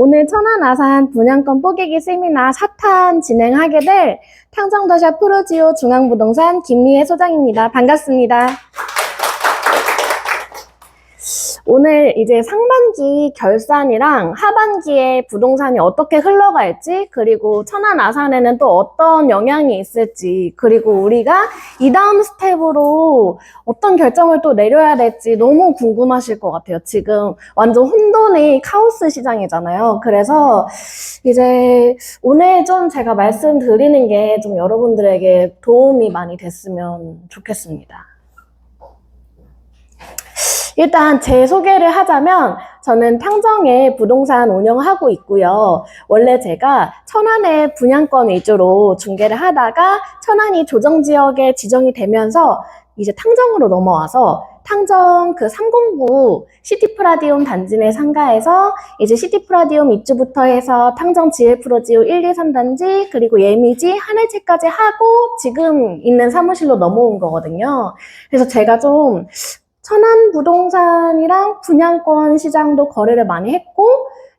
오늘 천안 아산 분양권 뽀개기 세미나 4탄 진행하게 될 탕정더샵 프로지오 중앙부동산 김미애 소장입니다. 반갑습니다. 오늘 이제 상반기 결산이랑 하반기에 부동산이 어떻게 흘러갈지, 그리고 천안 아산에는 또 어떤 영향이 있을지, 그리고 우리가 이 다음 스텝으로 어떤 결정을 또 내려야 될지 너무 궁금하실 것 같아요. 지금 완전 혼돈의 카오스 시장이잖아요. 그래서 이제 오늘 좀 제가 말씀드리는 게 좀 여러분들에게 도움이 많이 됐으면 좋겠습니다. 일단 제 소개를 하자면 저는 탕정에 부동산 운영하고 있고요. 원래 제가 천안에 분양권 위주로 중개를 하다가 천안이 조정지역에 지정이 되면서 이제 탕정으로 넘어와서 탕정 그 309 시티프라디움 단지 내 상가에서 이제 시티프라디움 입주부터 해서 탕정 GL프로지오 1, 2, 3단지 그리고 예미지 한해체까지 하고 지금 있는 사무실로 넘어온 거거든요. 그래서 제가 좀 천안 부동산이랑 분양권 시장도 거래를 많이 했고,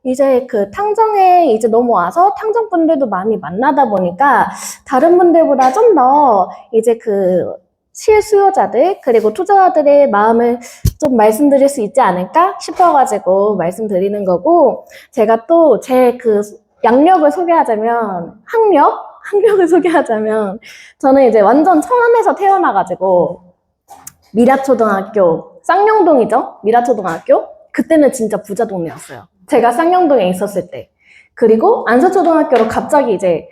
이제 그 탕정에 이제 넘어와서 탕정 분들도 많이 만나다 보니까 다른 분들보다 좀 더 이제 그 실수요자들 그리고 투자자들의 마음을 좀 말씀드릴 수 있지 않을까 싶어가지고 말씀드리는 거고, 제가 또 제 그 양력을 소개하자면 학력을 소개하자면 저는 이제 완전 천안에서 태어나가지고 미라초등학교, 쌍용동이죠? 미라초등학교? 그때는 진짜 부자 동네였어요. 제가 쌍용동에 있었을 때. 그리고 안서초등학교로 갑자기 이제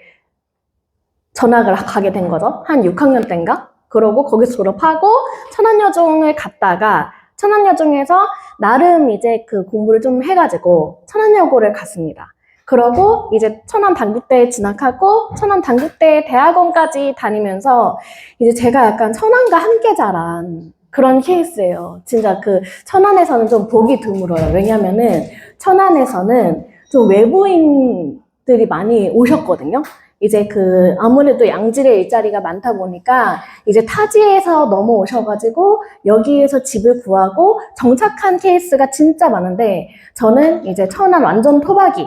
전학을 가게 된 거죠. 한 6학년 때인가? 그러고 거기서 졸업하고 천안여중을 갔다가 천안여중에서 나름 이제 그 공부를 좀 해가지고 천안여고를 갔습니다. 그러고 이제 천안단국대에 진학하고 천안단국대 대학원까지 다니면서 이제 제가 약간 천안과 함께 자란 그런 케이스예요. 진짜 그 천안에서는 좀 보기 드물어요. 왜냐면은 천안에서는 좀 외부인들이 많이 오셨거든요. 이제 그 아무래도 양질의 일자리가 많다 보니까 이제 타지에서 넘어오셔가지고 여기에서 집을 구하고 정착한 케이스가 진짜 많은데 저는 이제 천안 완전 토박이.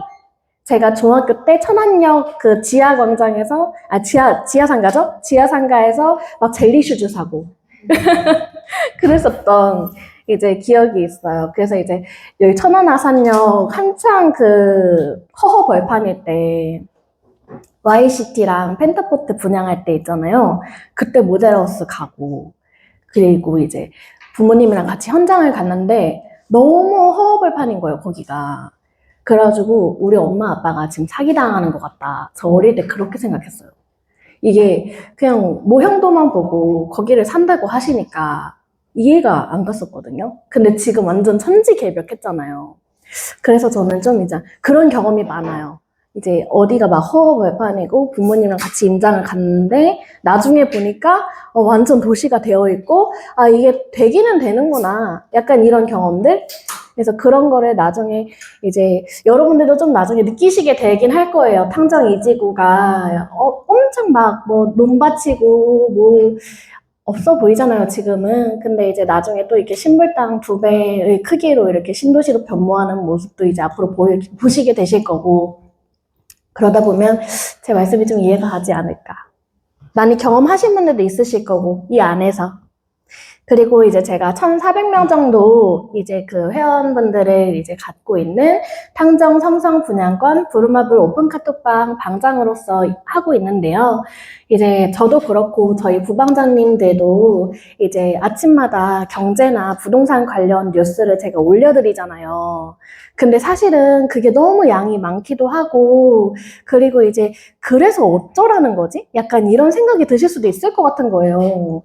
제가 중학교 때 천안역 그 지하광장에서, 지하상가죠? 지하상가에서 막 젤리슈즈 사고. 그랬었던 이제 기억이 있어요. 그래서 이제 여기 천안 아산역 한창 그 허허 벌판일 때 YCT랑 펜타포트 분양할 때 있잖아요. 그때 모델하우스 가고, 그리고 이제 부모님이랑 같이 현장을 갔는데 너무 허허 벌판인 거예요, 거기가. 그래가지고 우리 엄마 아빠가 지금 사기당하는 것 같다. 저 어릴 때 그렇게 생각했어요. 이게 그냥 모형도만 보고 거기를 산다고 하시니까 이해가 안 갔었거든요. 근데 지금 완전 천지개벽했잖아요. 그래서 저는 좀 이제 그런 경험이 많아요. 이제 어디가 막 허허벌판이고 부모님이랑 같이 임장을 갔는데 나중에 보니까 완전 도시가 되어 있고 아 이게 되기는 되는구나. 약간 이런 경험들. 그래서 그런 거를 나중에 이제 여러분들도 좀 나중에 느끼시게 되긴 할 거예요. 탕정 이지구가 엄청 막 뭐 논밭이고 뭐 없어 보이잖아요, 지금은. 근데 이제 나중에 또 이렇게 신불당 2배의 크기로 이렇게 신도시로 변모하는 모습도 이제 앞으로 보시게 되실 거고, 그러다 보면 제 말씀이 좀 이해가 가지 않을까. 많이 경험하신 분들도 있으실 거고, 이 안에서. 그리고 이제 제가 1,400명 정도 이제 그 회원분들을 이제 갖고 있는 탕정 삼성 분양권 부루마블 오픈 카톡방 방장으로서 하고 있는데요. 이제 저도 그렇고 저희 부방장님들도 이제 아침마다 경제나 부동산 관련 뉴스를 제가 올려드리잖아요. 근데 사실은 그게 너무 양이 많기도 하고, 그리고 이제 그래서 어쩌라는 거지? 약간 이런 생각이 드실 수도 있을 것 같은 거예요.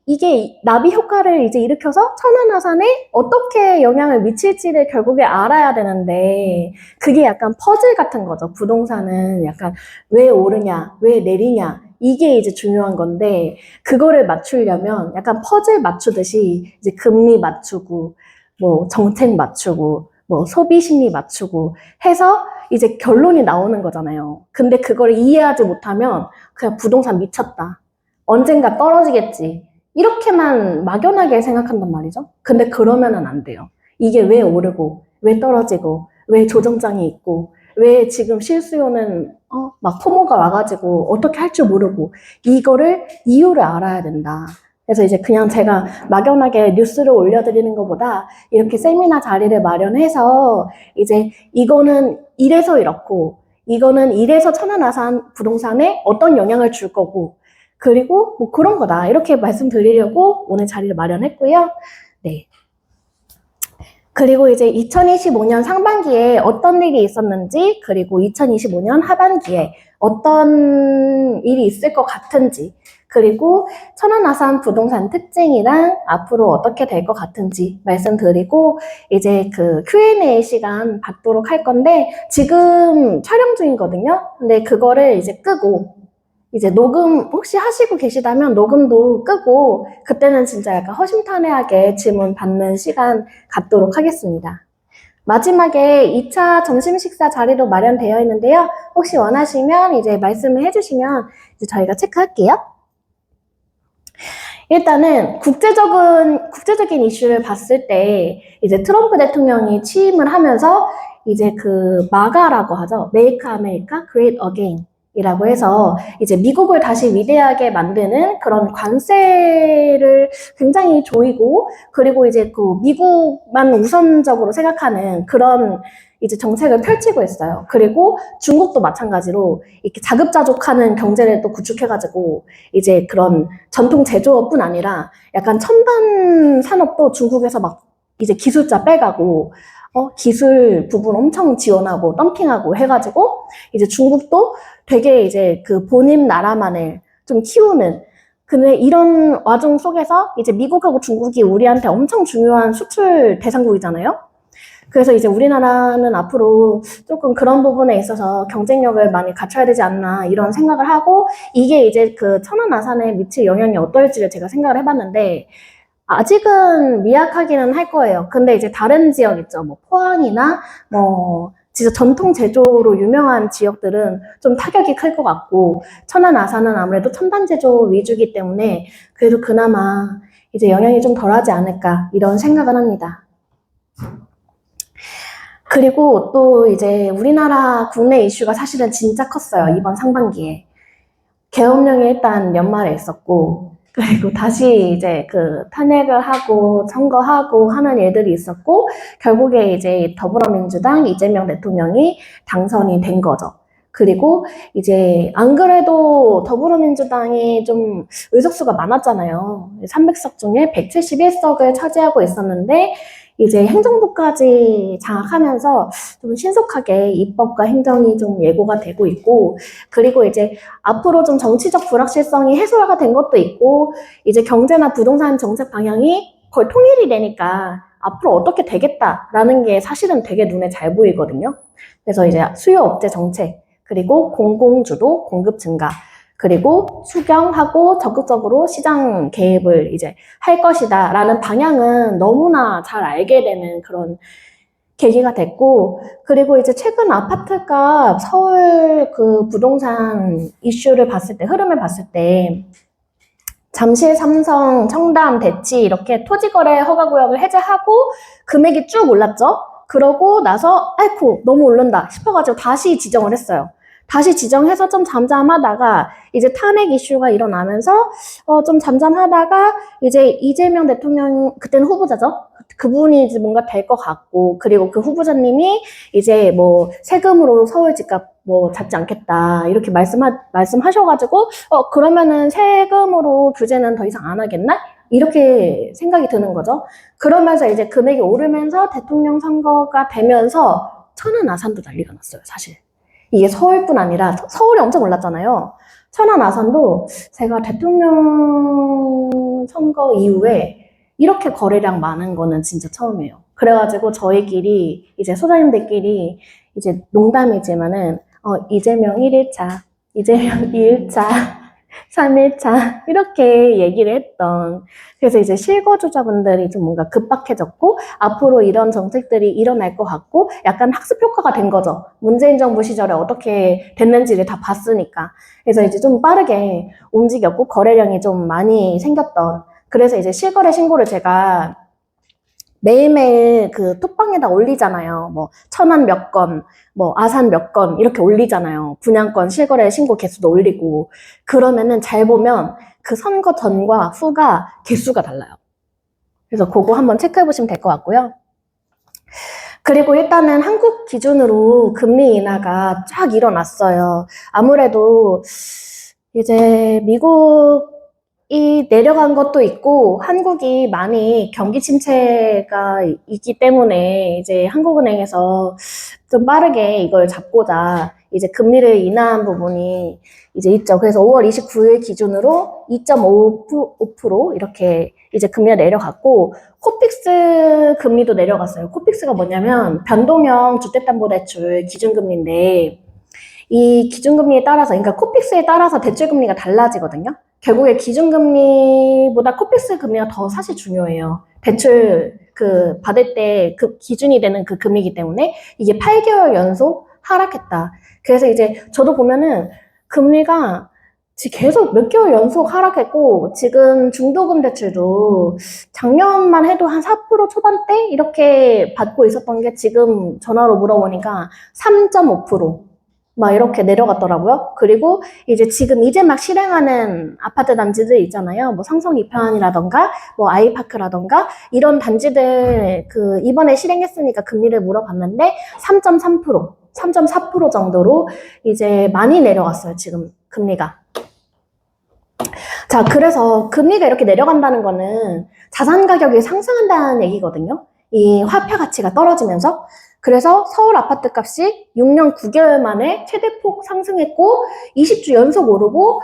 이게 나비 효과를 이제 일으켜서 천안 아산에 어떻게 영향을 미칠지를 결국에 알아야 되는데, 그게 약간 퍼즐 같은 거죠. 부동산은 약간 왜 오르냐, 왜 내리냐, 이게 이제 중요한 건데, 그거를 맞추려면 약간 퍼즐 맞추듯이 이제 금리 맞추고, 뭐 정책 맞추고, 뭐 소비 심리 맞추고 해서 이제 결론이 나오는 거잖아요. 근데 그걸 이해하지 못하면 그냥 부동산 미쳤다. 언젠가 떨어지겠지. 이렇게만 막연하게 생각한단 말이죠. 근데 그러면은 안 돼요. 이게 왜 오르고, 왜 떨어지고, 왜 조정장이 있고, 왜 지금 실수요는 막 포모가 와가지고 어떻게 할 줄 모르고 이거를 이유를 알아야 된다. 그래서 이제 그냥 제가 막연하게 뉴스를 올려드리는 것보다 이렇게 세미나 자리를 마련해서 이제 이거는 이래서 이렇고 이거는 이래서 천안아산 부동산에 어떤 영향을 줄 거고 그리고 뭐 그런 거다 이렇게 말씀드리려고 오늘 자리를 마련했고요. 네. 그리고 이제 2025년 상반기에 어떤 일이 있었는지, 그리고 2025년 하반기에 어떤 일이 있을 것 같은지, 그리고 천안아산 부동산 특징이랑 앞으로 어떻게 될 것 같은지 말씀드리고, 이제 그 Q&A 시간 받도록 할 건데, 지금 촬영 중이거든요? 근데 그거를 이제 끄고, 이제 녹음 혹시 하시고 계시다면 녹음도 끄고 그때는 진짜 약간 허심탄회하게 질문 받는 시간 갖도록 하겠습니다. 마지막에 2차 점심 식사 자리도 마련되어 있는데요. 혹시 원하시면 이제 말씀을 해주시면 이제 저희가 체크할게요. 일단은 국제적인 이슈를 봤을 때 이제 트럼프 대통령이 취임을 하면서 이제 그 마가라고 하죠. Make America Great Again. 이라고 해서 이제 미국을 다시 위대하게 만드는 그런 관세를 굉장히 조이고 그리고 이제 그 미국만 우선적으로 생각하는 그런 이제 정책을 펼치고 있어요. 그리고 중국도 마찬가지로 이렇게 자급자족하는 경제를 또 구축해가지고 이제 그런 전통 제조업뿐 아니라 약간 첨단 산업도 중국에서 막 이제 기술자 빼가고 기술 부분 엄청 지원하고 덤핑하고 해가지고 이제 중국도 되게 이제 그 본인 나라만을 좀 키우는 근데 이런 와중 속에서 이제 미국하고 중국이 우리한테 엄청 중요한 수출 대상국이잖아요. 그래서 이제 우리나라는 앞으로 조금 그런 부분에 있어서 경쟁력을 많이 갖춰야 되지 않나 이런 생각을 하고 이게 이제 그 천안아산에 미칠 영향이 어떨지를 제가 생각을 해봤는데 아직은 미약하기는 할 거예요. 근데 이제 다른 지역 있죠. 뭐 포항이나 뭐 진짜 전통 제조로 유명한 지역들은 좀 타격이 클 것 같고 천안 아산은 아무래도 첨단 제조 위주이기 때문에 그래도 그나마 이제 영향이 좀 덜하지 않을까 이런 생각을 합니다. 그리고 또 이제 우리나라 국내 이슈가 사실은 진짜 컸어요. 이번 상반기에. 계엄령이 일단 연말에 있었고 그리고 다시 이제 그 탄핵을 하고 선거하고 하는 일들이 있었고 결국에 이제 더불어민주당 이재명 대통령이 당선이 된 거죠. 그리고 이제 안 그래도 더불어민주당이 좀 의석수가 많았잖아요. 300석 중에 171석을 차지하고 있었는데 이제 행정부까지 장악하면서 좀 신속하게 입법과 행정이 좀 예고가 되고 있고 그리고 이제 앞으로 좀 정치적 불확실성이 해소가 된 것도 있고 이제 경제나 부동산 정책 방향이 거의 통일이 되니까 앞으로 어떻게 되겠다라는 게 사실은 되게 눈에 잘 보이거든요. 그래서 이제 수요 억제 정책 그리고 공공주도 공급 증가 그리고 수경하고 적극적으로 시장 개입을 이제 할 것이다라는 방향은 너무나 잘 알게 되는 그런 계기가 됐고 그리고 이제 최근 아파트값 서울 그 부동산 이슈를 봤을 때 흐름을 봤을 때 잠실, 삼성, 청담, 대치 이렇게 토지거래 허가구역을 해제하고 금액이 쭉 올랐죠. 그러고 나서 아이고 너무 오른다 싶어가지고 다시 지정을 했어요. 다시 지정해서 좀 잠잠하다가 이제 탄핵 이슈가 일어나면서 좀 잠잠하다가 이제 이재명 대통령 그때는 후보자죠. 그분이 이제 뭔가 될 것 같고 그리고 그 후보자님이 이제 뭐 세금으로 서울 집값 뭐 잡지 않겠다 이렇게 말씀하셔가지고 그러면은 세금으로 규제는 더 이상 안 하겠나? 이렇게 생각이 드는 거죠. 그러면서 이제 금액이 오르면서 대통령 선거가 되면서 천안 아산도 난리가 났어요, 사실. 이게 서울뿐 아니라 서울이 엄청 올랐잖아요. 천안 아산도 제가 대통령 선거 이후에 이렇게 거래량 많은 거는 진짜 처음이에요. 그래가지고 저희끼리 이제 소장님들끼리 이제 농담이지만은 이재명 1일차, 이재명 2일차, 3일차 이렇게 얘기를 했던 그래서 이제 실거주자분들이 좀 뭔가 급박해졌고 앞으로 이런 정책들이 일어날 것 같고 약간 학습 효과가 된 거죠. 문재인 정부 시절에 어떻게 됐는지를 다 봤으니까 그래서 이제 좀 빠르게 움직였고 거래량이 좀 많이 생겼던 그래서 이제 실거래 신고를 제가 매일매일 그 톡방에다 올리잖아요. 뭐 천안 몇 건, 뭐 아산 몇 건 이렇게 올리잖아요. 분양권 실거래 신고 개수도 올리고. 그러면은 잘 보면 그 선거 전과 후가 개수가 달라요. 그래서 그거 한번 체크해 보시면 될 것 같고요. 그리고 일단은 한국 기준으로 금리 인하가 쫙 일어났어요. 아무래도 이제 미국이 내려간 것도 있고 한국이 많이 경기 침체가 있기 때문에 이제 한국은행에서 좀 빠르게 이걸 잡고자 이제 금리를 인하한 부분이 이제 있죠. 그래서 5월 29일 기준으로 2.5% 이렇게 이제 금리가 내려갔고 코픽스 금리도 내려갔어요. 코픽스가 뭐냐면 변동형 주택담보대출 기준금리인데 이 기준금리에 따라서, 그러니까 코픽스에 따라서 대출금리가 달라지거든요. 결국에 기준금리보다 코픽스 금리가 더 사실 중요해요. 대출 그 받을 때 그 기준이 되는 그 금리이기 때문에 이게 8개월 연속 하락했다. 그래서 이제 저도 보면은 금리가 계속 몇 개월 연속 하락했고 지금 중도금 대출도 작년만 해도 한 4% 초반대 이렇게 받고 있었던 게 지금 전화로 물어보니까 3.5% 막 이렇게 내려갔더라고요. 그리고 이제 막 실행하는 아파트 단지들 있잖아요. 뭐 삼성 이편이라던가 뭐 아이파크라던가 이런 단지들 그 이번에 실행했으니까 금리를 물어봤는데 3.3%, 3.4% 정도로 이제 많이 내려갔어요. 지금 금리가. 자, 그래서 금리가 이렇게 내려간다는 거는 자산 가격이 상승한다는 얘기거든요. 이 화폐 가치가 떨어지면서. 그래서 서울 아파트 값이 6년 9개월 만에 최대폭 상승했고 20주 연속 오르고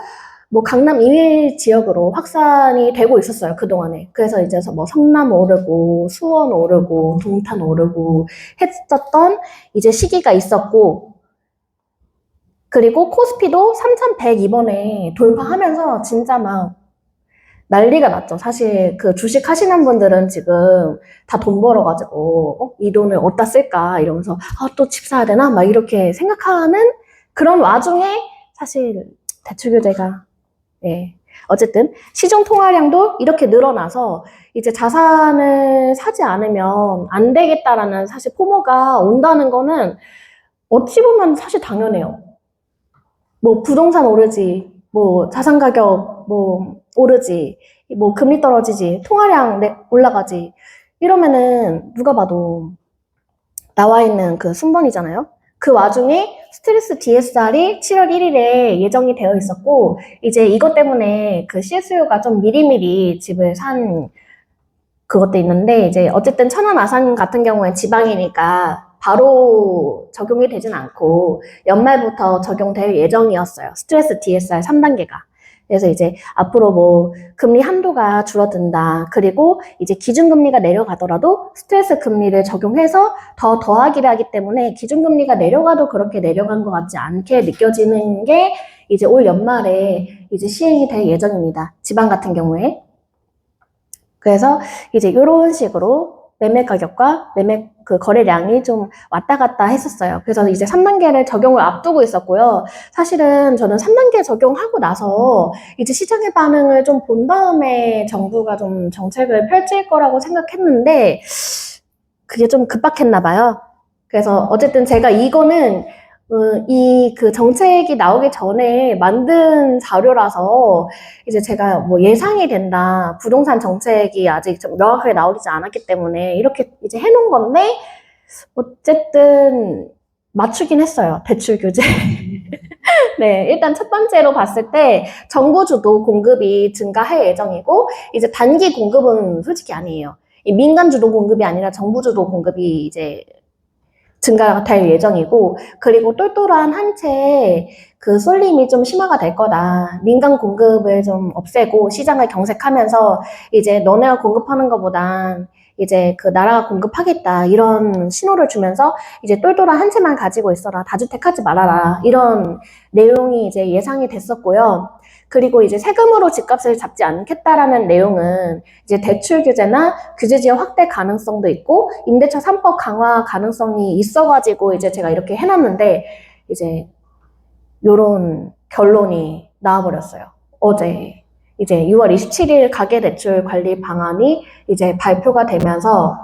뭐 강남 2위 지역으로 확산이 되고 있었어요. 그동안에. 그래서 이제 뭐 성남 오르고 수원 오르고 동탄 오르고 했었던 이제 시기가 있었고 그리고 코스피도 3,100 이번에 돌파하면서 진짜 막 난리가 났죠. 사실 그 주식 하시는 분들은 지금 다 돈 벌어가지고 이 돈을 어디다 쓸까 이러면서 또 집 사야 되나 막 이렇게 생각하는 그런 와중에 사실 대출 규제가 어쨌든 시중 통화량도 이렇게 늘어나서 이제 자산을 사지 않으면 안 되겠다라는 사실 포모가 온다는 거는 어찌 보면 사실 당연해요. 뭐 부동산 오르지, 뭐 자산 가격 뭐 오르지, 뭐 금리 떨어지지, 통화량 올라가지 이러면은 누가 봐도 나와 있는 그 순번이잖아요. 그 와중에 스트레스 DSR이 7월 1일에 예정이 되어 있었고 이제 이것 때문에 그 CSU가 좀 미리미리 집을 산 그것도 있는데 이제 어쨌든 천안 아산 같은 경우엔 지방이니까 바로 적용이 되진 않고 연말부터 적용될 예정이었어요. 스트레스 DSR 3단계가. 그래서 이제 앞으로 뭐 금리 한도가 줄어든다. 그리고 이제 기준금리가 내려가더라도 스트레스 금리를 적용해서 더 더하기를 하기 때문에 기준금리가 내려가도 그렇게 내려간 것 같지 않게 느껴지는 게 이제 올 연말에 이제 시행이 될 예정입니다. 지방 같은 경우에. 그래서 이제 이런 식으로 매매 가격과 매매 그 거래량이 좀 왔다 갔다 했었어요. 그래서 이제 3단계를 적용을 앞두고 있었고요. 사실은 저는 3단계 적용하고 나서 이제 시장의 반응을 좀 본 다음에 정부가 좀 정책을 펼칠 거라고 생각했는데 그게 좀 급박했나 봐요. 그래서 어쨌든 제가 이거는 이 그 정책이 나오기 전에 만든 자료라서 이제 제가 뭐 예상이 된다. 부동산 정책이 아직 좀 명확하게 나오지 않았기 때문에 이렇게 이제 해놓은 건데 어쨌든 맞추긴 했어요. 대출 규제. 네, 일단 첫 번째로 봤을 때 정부 주도 공급이 증가할 예정이고 이제 단기 공급은 솔직히 아니에요. 이 민간 주도 공급이 아니라 정부 주도 공급이 이제 증가가 될 예정이고 그리고 똘똘한 한 채 그 쏠림이 좀 심화가 될 거다. 민간 공급을 좀 없애고 시장을 경색하면서 이제 너네가 공급하는 것보단 이제 그 나라가 공급하겠다 이런 신호를 주면서 이제 똘똘한 한 채만 가지고 있어라. 다주택하지 말아라. 이런 내용이 이제 예상이 됐었고요. 그리고 이제 세금으로 집값을 잡지 않겠다라는 내용은 이제 대출 규제나 규제 지역 확대 가능성도 있고 임대차 3법 강화 가능성이 있어가지고 이제 제가 이렇게 해놨는데 이제 요런 결론이 나와버렸어요. 어제 이제 6월 27일 가계대출 관리 방안이 이제 발표가 되면서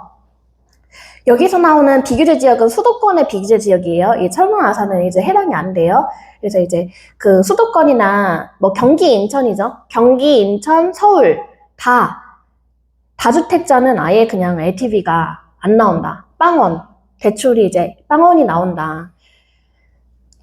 여기서 나오는 비규제 지역은 수도권의 비규제 지역이에요. 이 천안 아산은 이제 해당이 안 돼요. 그래서 이제 그 수도권이나 뭐 경기 인천이죠. 경기 인천 서울 다주택자는 아예 그냥 LTV가 안 나온다. 빵원 대출이 이제 빵원이 나온다.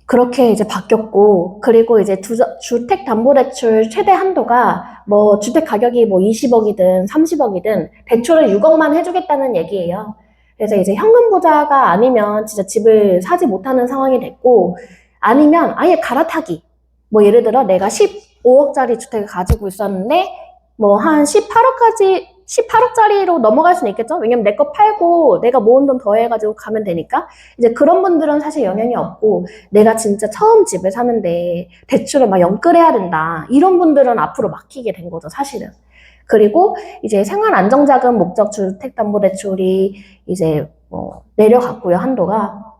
그렇게 이제 바뀌었고, 그리고 이제 주택담보대출 최대 한도가 뭐 주택 가격이 뭐 20억이든 30억이든 대출을 6억만 해주겠다는 얘기예요. 그래서 이제 현금 부자가 아니면 진짜 집을 사지 못하는 상황이 됐고, 아니면 아예 갈아타기. 뭐 예를 들어 내가 15억짜리 주택을 가지고 있었는데 뭐 한 18억짜리로 넘어갈 수는 있겠죠? 왜냐면 내 거 팔고 내가 모은 돈 더해가지고 가면 되니까. 이제 그런 분들은 사실 영향이 없고, 내가 진짜 처음 집을 사는데 대출을 막 연끌해야 된다. 이런 분들은 앞으로 막히게 된 거죠, 사실은. 그리고 이제 생활안정자금 목적 주택담보대출이 이제 뭐 내려갔고요, 한도가.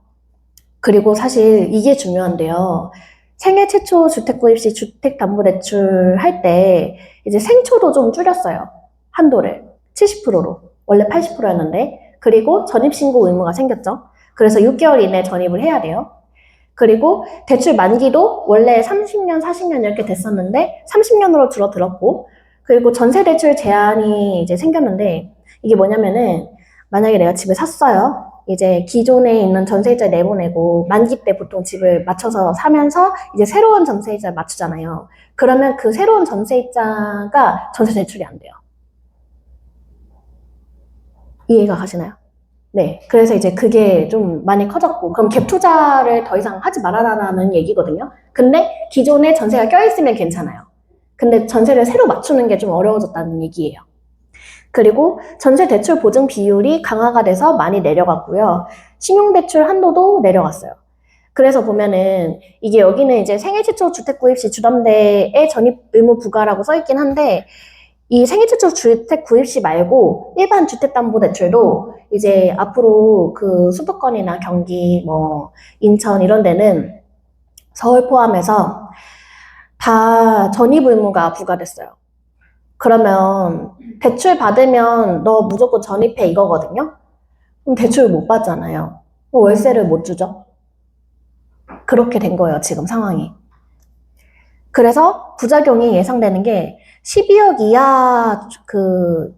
그리고 사실 이게 중요한데요. 생애 최초 주택 구입 시 주택담보대출 할 때 이제 생초도 좀 줄였어요. 한도를 70%로. 원래 80%였는데. 그리고 전입신고 의무가 생겼죠. 그래서 6개월 이내에 전입을 해야 돼요. 그리고 대출 만기도 원래 30년, 40년 이렇게 됐었는데 30년으로 줄어들었고, 그리고 전세 대출 제한이 이제 생겼는데, 이게 뭐냐면은 만약에 내가 집을 샀어요. 이제 기존에 있는 전세이자 내보내고 만기 때 보통 집을 맞춰서 사면서 이제 새로운 전세이자 맞추잖아요. 그러면 그 새로운 전세이자가 전세 대출이 안 돼요. 이해가 가시나요? 네. 그래서 이제 그게 좀 많이 커졌고, 그럼 갭 투자를 더 이상 하지 말아라라는 얘기거든요. 근데 기존에 전세가 껴있으면 괜찮아요. 근데 전세를 새로 맞추는 게 좀 어려워졌다는 얘기예요. 그리고 전세 대출 보증 비율이 강화가 돼서 많이 내려갔고요. 신용대출 한도도 내려갔어요. 그래서 보면은 이게 여기는 이제 생애 최초 주택 구입 시 주담대의 전입 의무 부과라고 써 있긴 한데, 이 생애 최초 주택 구입 시 말고 일반 주택담보대출도 이제 앞으로 그 수도권이나 경기, 뭐 인천 이런 데는 서울 포함해서 다 전입 의무가 부과됐어요. 그러면 대출 받으면 너 무조건 전입해 이거거든요. 그럼 대출 못 받잖아요. 월세를 못 주죠. 그렇게 된 거예요, 지금 상황이. 그래서 부작용이 예상되는 게 12억 이하 그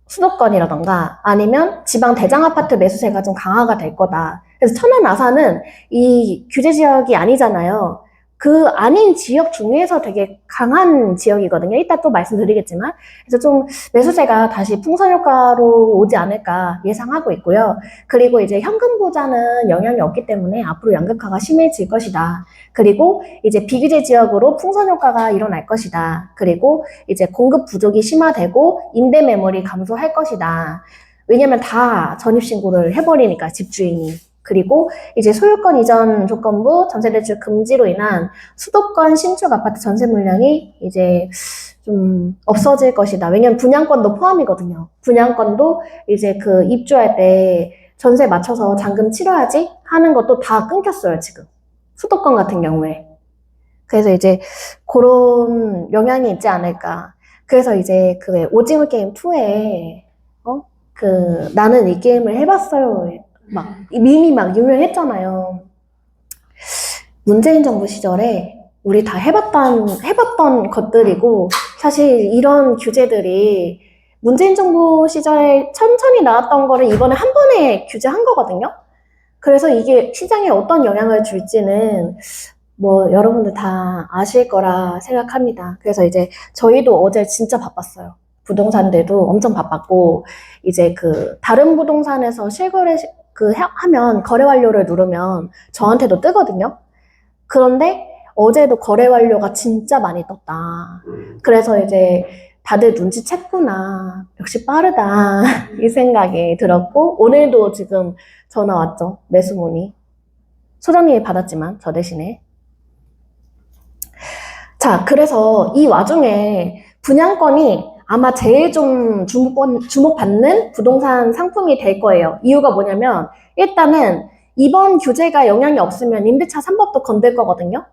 수도권이라던가 아니면 지방 대장 아파트 매수세가 좀 강화가 될 거다. 그래서 천안 아산은 이 규제 지역이 아니잖아요. 그 아닌 지역 중에서 되게 강한 지역이거든요. 이따 또 말씀드리겠지만. 그래서 좀 매수세가 다시 풍선 효과로 오지 않을까 예상하고 있고요. 그리고 이제 현금 보자는 영향이 없기 때문에 앞으로 양극화가 심해질 것이다. 그리고 이제 비규제 지역으로 풍선 효과가 일어날 것이다. 그리고 이제 공급 부족이 심화되고 임대 매물이 감소할 것이다. 왜냐면 다 전입신고를 해버리니까 집주인이. 그리고 이제 소유권 이전 조건부 전세대출 금지로 인한 수도권 신축 아파트 전세 물량이 이제 좀 없어질 것이다. 왜냐면 분양권도 포함이거든요. 분양권도 이제 그 입주할 때 전세 맞춰서 잔금 치러야지 하는 것도 다 끊겼어요, 지금. 수도권 같은 경우에. 그래서 이제 그런 영향이 있지 않을까. 그래서 이제 그 오징어 게임 2에 그 나는 이 게임을 해봤어요. 막 밈이 막 유명했잖아요. 문재인 정부 시절에 우리 다 해봤던 것들이고, 사실 이런 규제들이 문재인 정부 시절에 천천히 나왔던 거를 이번에 한 번에 규제한 거거든요. 그래서 이게 시장에 어떤 영향을 줄지는 뭐 여러분들 다 아실 거라 생각합니다. 그래서 이제 저희도 어제 진짜 바빴어요. 부동산들도 엄청 바빴고, 이제 그 다른 부동산에서 실거래 하면 거래 완료를 누르면 저한테도 뜨거든요. 그런데 어제도 거래 완료가 진짜 많이 떴다. 그래서 이제 다들 눈치챘구나. 역시 빠르다. 이 생각이 들었고, 오늘도 지금 전화 왔죠. 매수 문의. 소장님이 받았지만 저 대신에. 자, 그래서 이 와중에 분양권이 아마 제일 좀 주목받는 부동산 상품이 될 거예요. 이유가 뭐냐면, 일단은 이번 규제가 영향이 없으면 임대차 3법도 건들 거거든요.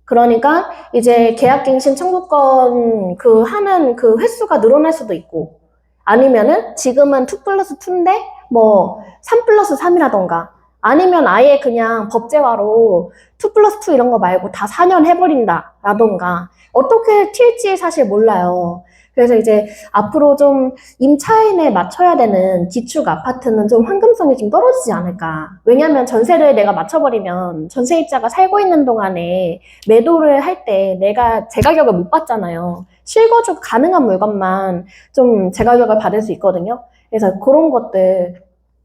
그러니까 이제 계약갱신 청구권 하는 그 횟수가 늘어날 수도 있고, 아니면은 지금은 2+2인데 뭐 3+3이라던가 아니면 아예 그냥 법제화로 2+2 이런 거 말고 다 4년 해버린다 라던가 어떻게 튈지 사실 몰라요. 그래서 이제 앞으로 좀 임차인에 맞춰야 되는 기축 아파트는 좀 환금성이 좀 떨어지지 않을까. 왜냐면 전세를 내가 맞춰버리면 전세입자가 살고 있는 동안에 매도를 할 때 내가 제 가격을 못 받잖아요. 실거주 가능한 물건만 좀 제 가격을 받을 수 있거든요. 그래서 그런 것들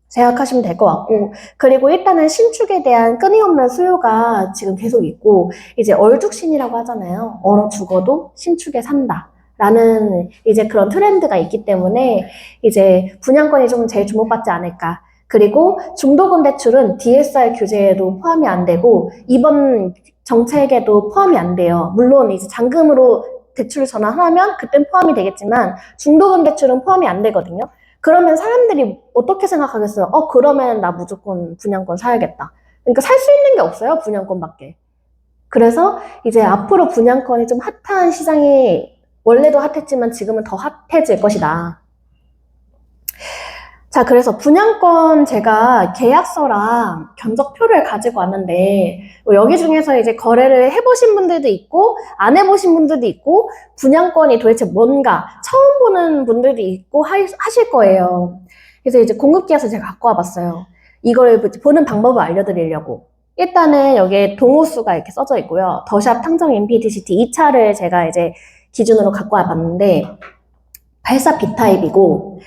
생각하시면 될 것 같고, 그리고 일단은 신축에 대한 끊임없는 수요가 지금 계속 있고, 이제 얼죽신이라고 하잖아요. 얼어 죽어도 신축에 산다. 라는 이제 그런 트렌드가 있기 때문에 이제 분양권이 좀 제일 주목받지 않을까. 그리고 중도금 대출은 DSR 규제에도 포함이 안 되고, 이번 정책에도 포함이 안 돼요. 물론 이제 잔금으로 대출을 전환하면 그땐 포함이 되겠지만, 중도금 대출은 포함이 안 되거든요. 그러면 사람들이 어떻게 생각하겠어요? 그러면 나 무조건 분양권 사야겠다. 그러니까 살 수 있는 게 없어요, 분양권밖에. 그래서 이제 앞으로 분양권이 좀 핫한 시장이 원래도 핫했지만 지금은 더 핫해질 것이다. 자, 그래서 분양권 제가 계약서랑 견적표를 가지고 왔는데 여기 중에서 이제 거래를 해보신 분들도 있고 안 해보신 분들도 있고 분양권이 도대체 뭔가 처음 보는 분들도 있고 하실 거예요. 그래서 이제 공급기에서 제가 갖고 와봤어요. 이걸 보는 방법을 알려드리려고. 일단은 여기에 동호수가 이렇게 써져 있고요. 더샵 탕정 인피니티 2차를 제가 이제 기준으로 갖고 와봤는데 84 B타입이고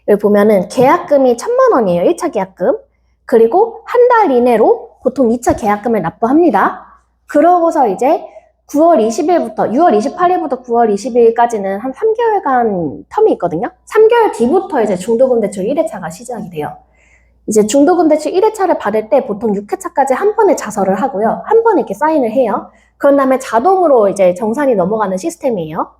여기 보면은 계약금이 1,000만 원이에요. 1차 계약금. 그리고 한 달 이내로 보통 2차 계약금을 납부합니다. 그러고서 이제 9월 20일부터 6월 28일부터 9월 20일까지는 한 3개월간 텀이 있거든요. 3개월 뒤부터 이제 중도금 대출 1회차가 시작이 돼요. 이제 중도금 대출 1회차를 받을 때 보통 6회차까지 한 번에 자설을 하고요. 한 번에 이렇게 사인을 해요. 그런 다음에 자동으로 이제 정산이 넘어가는 시스템이에요.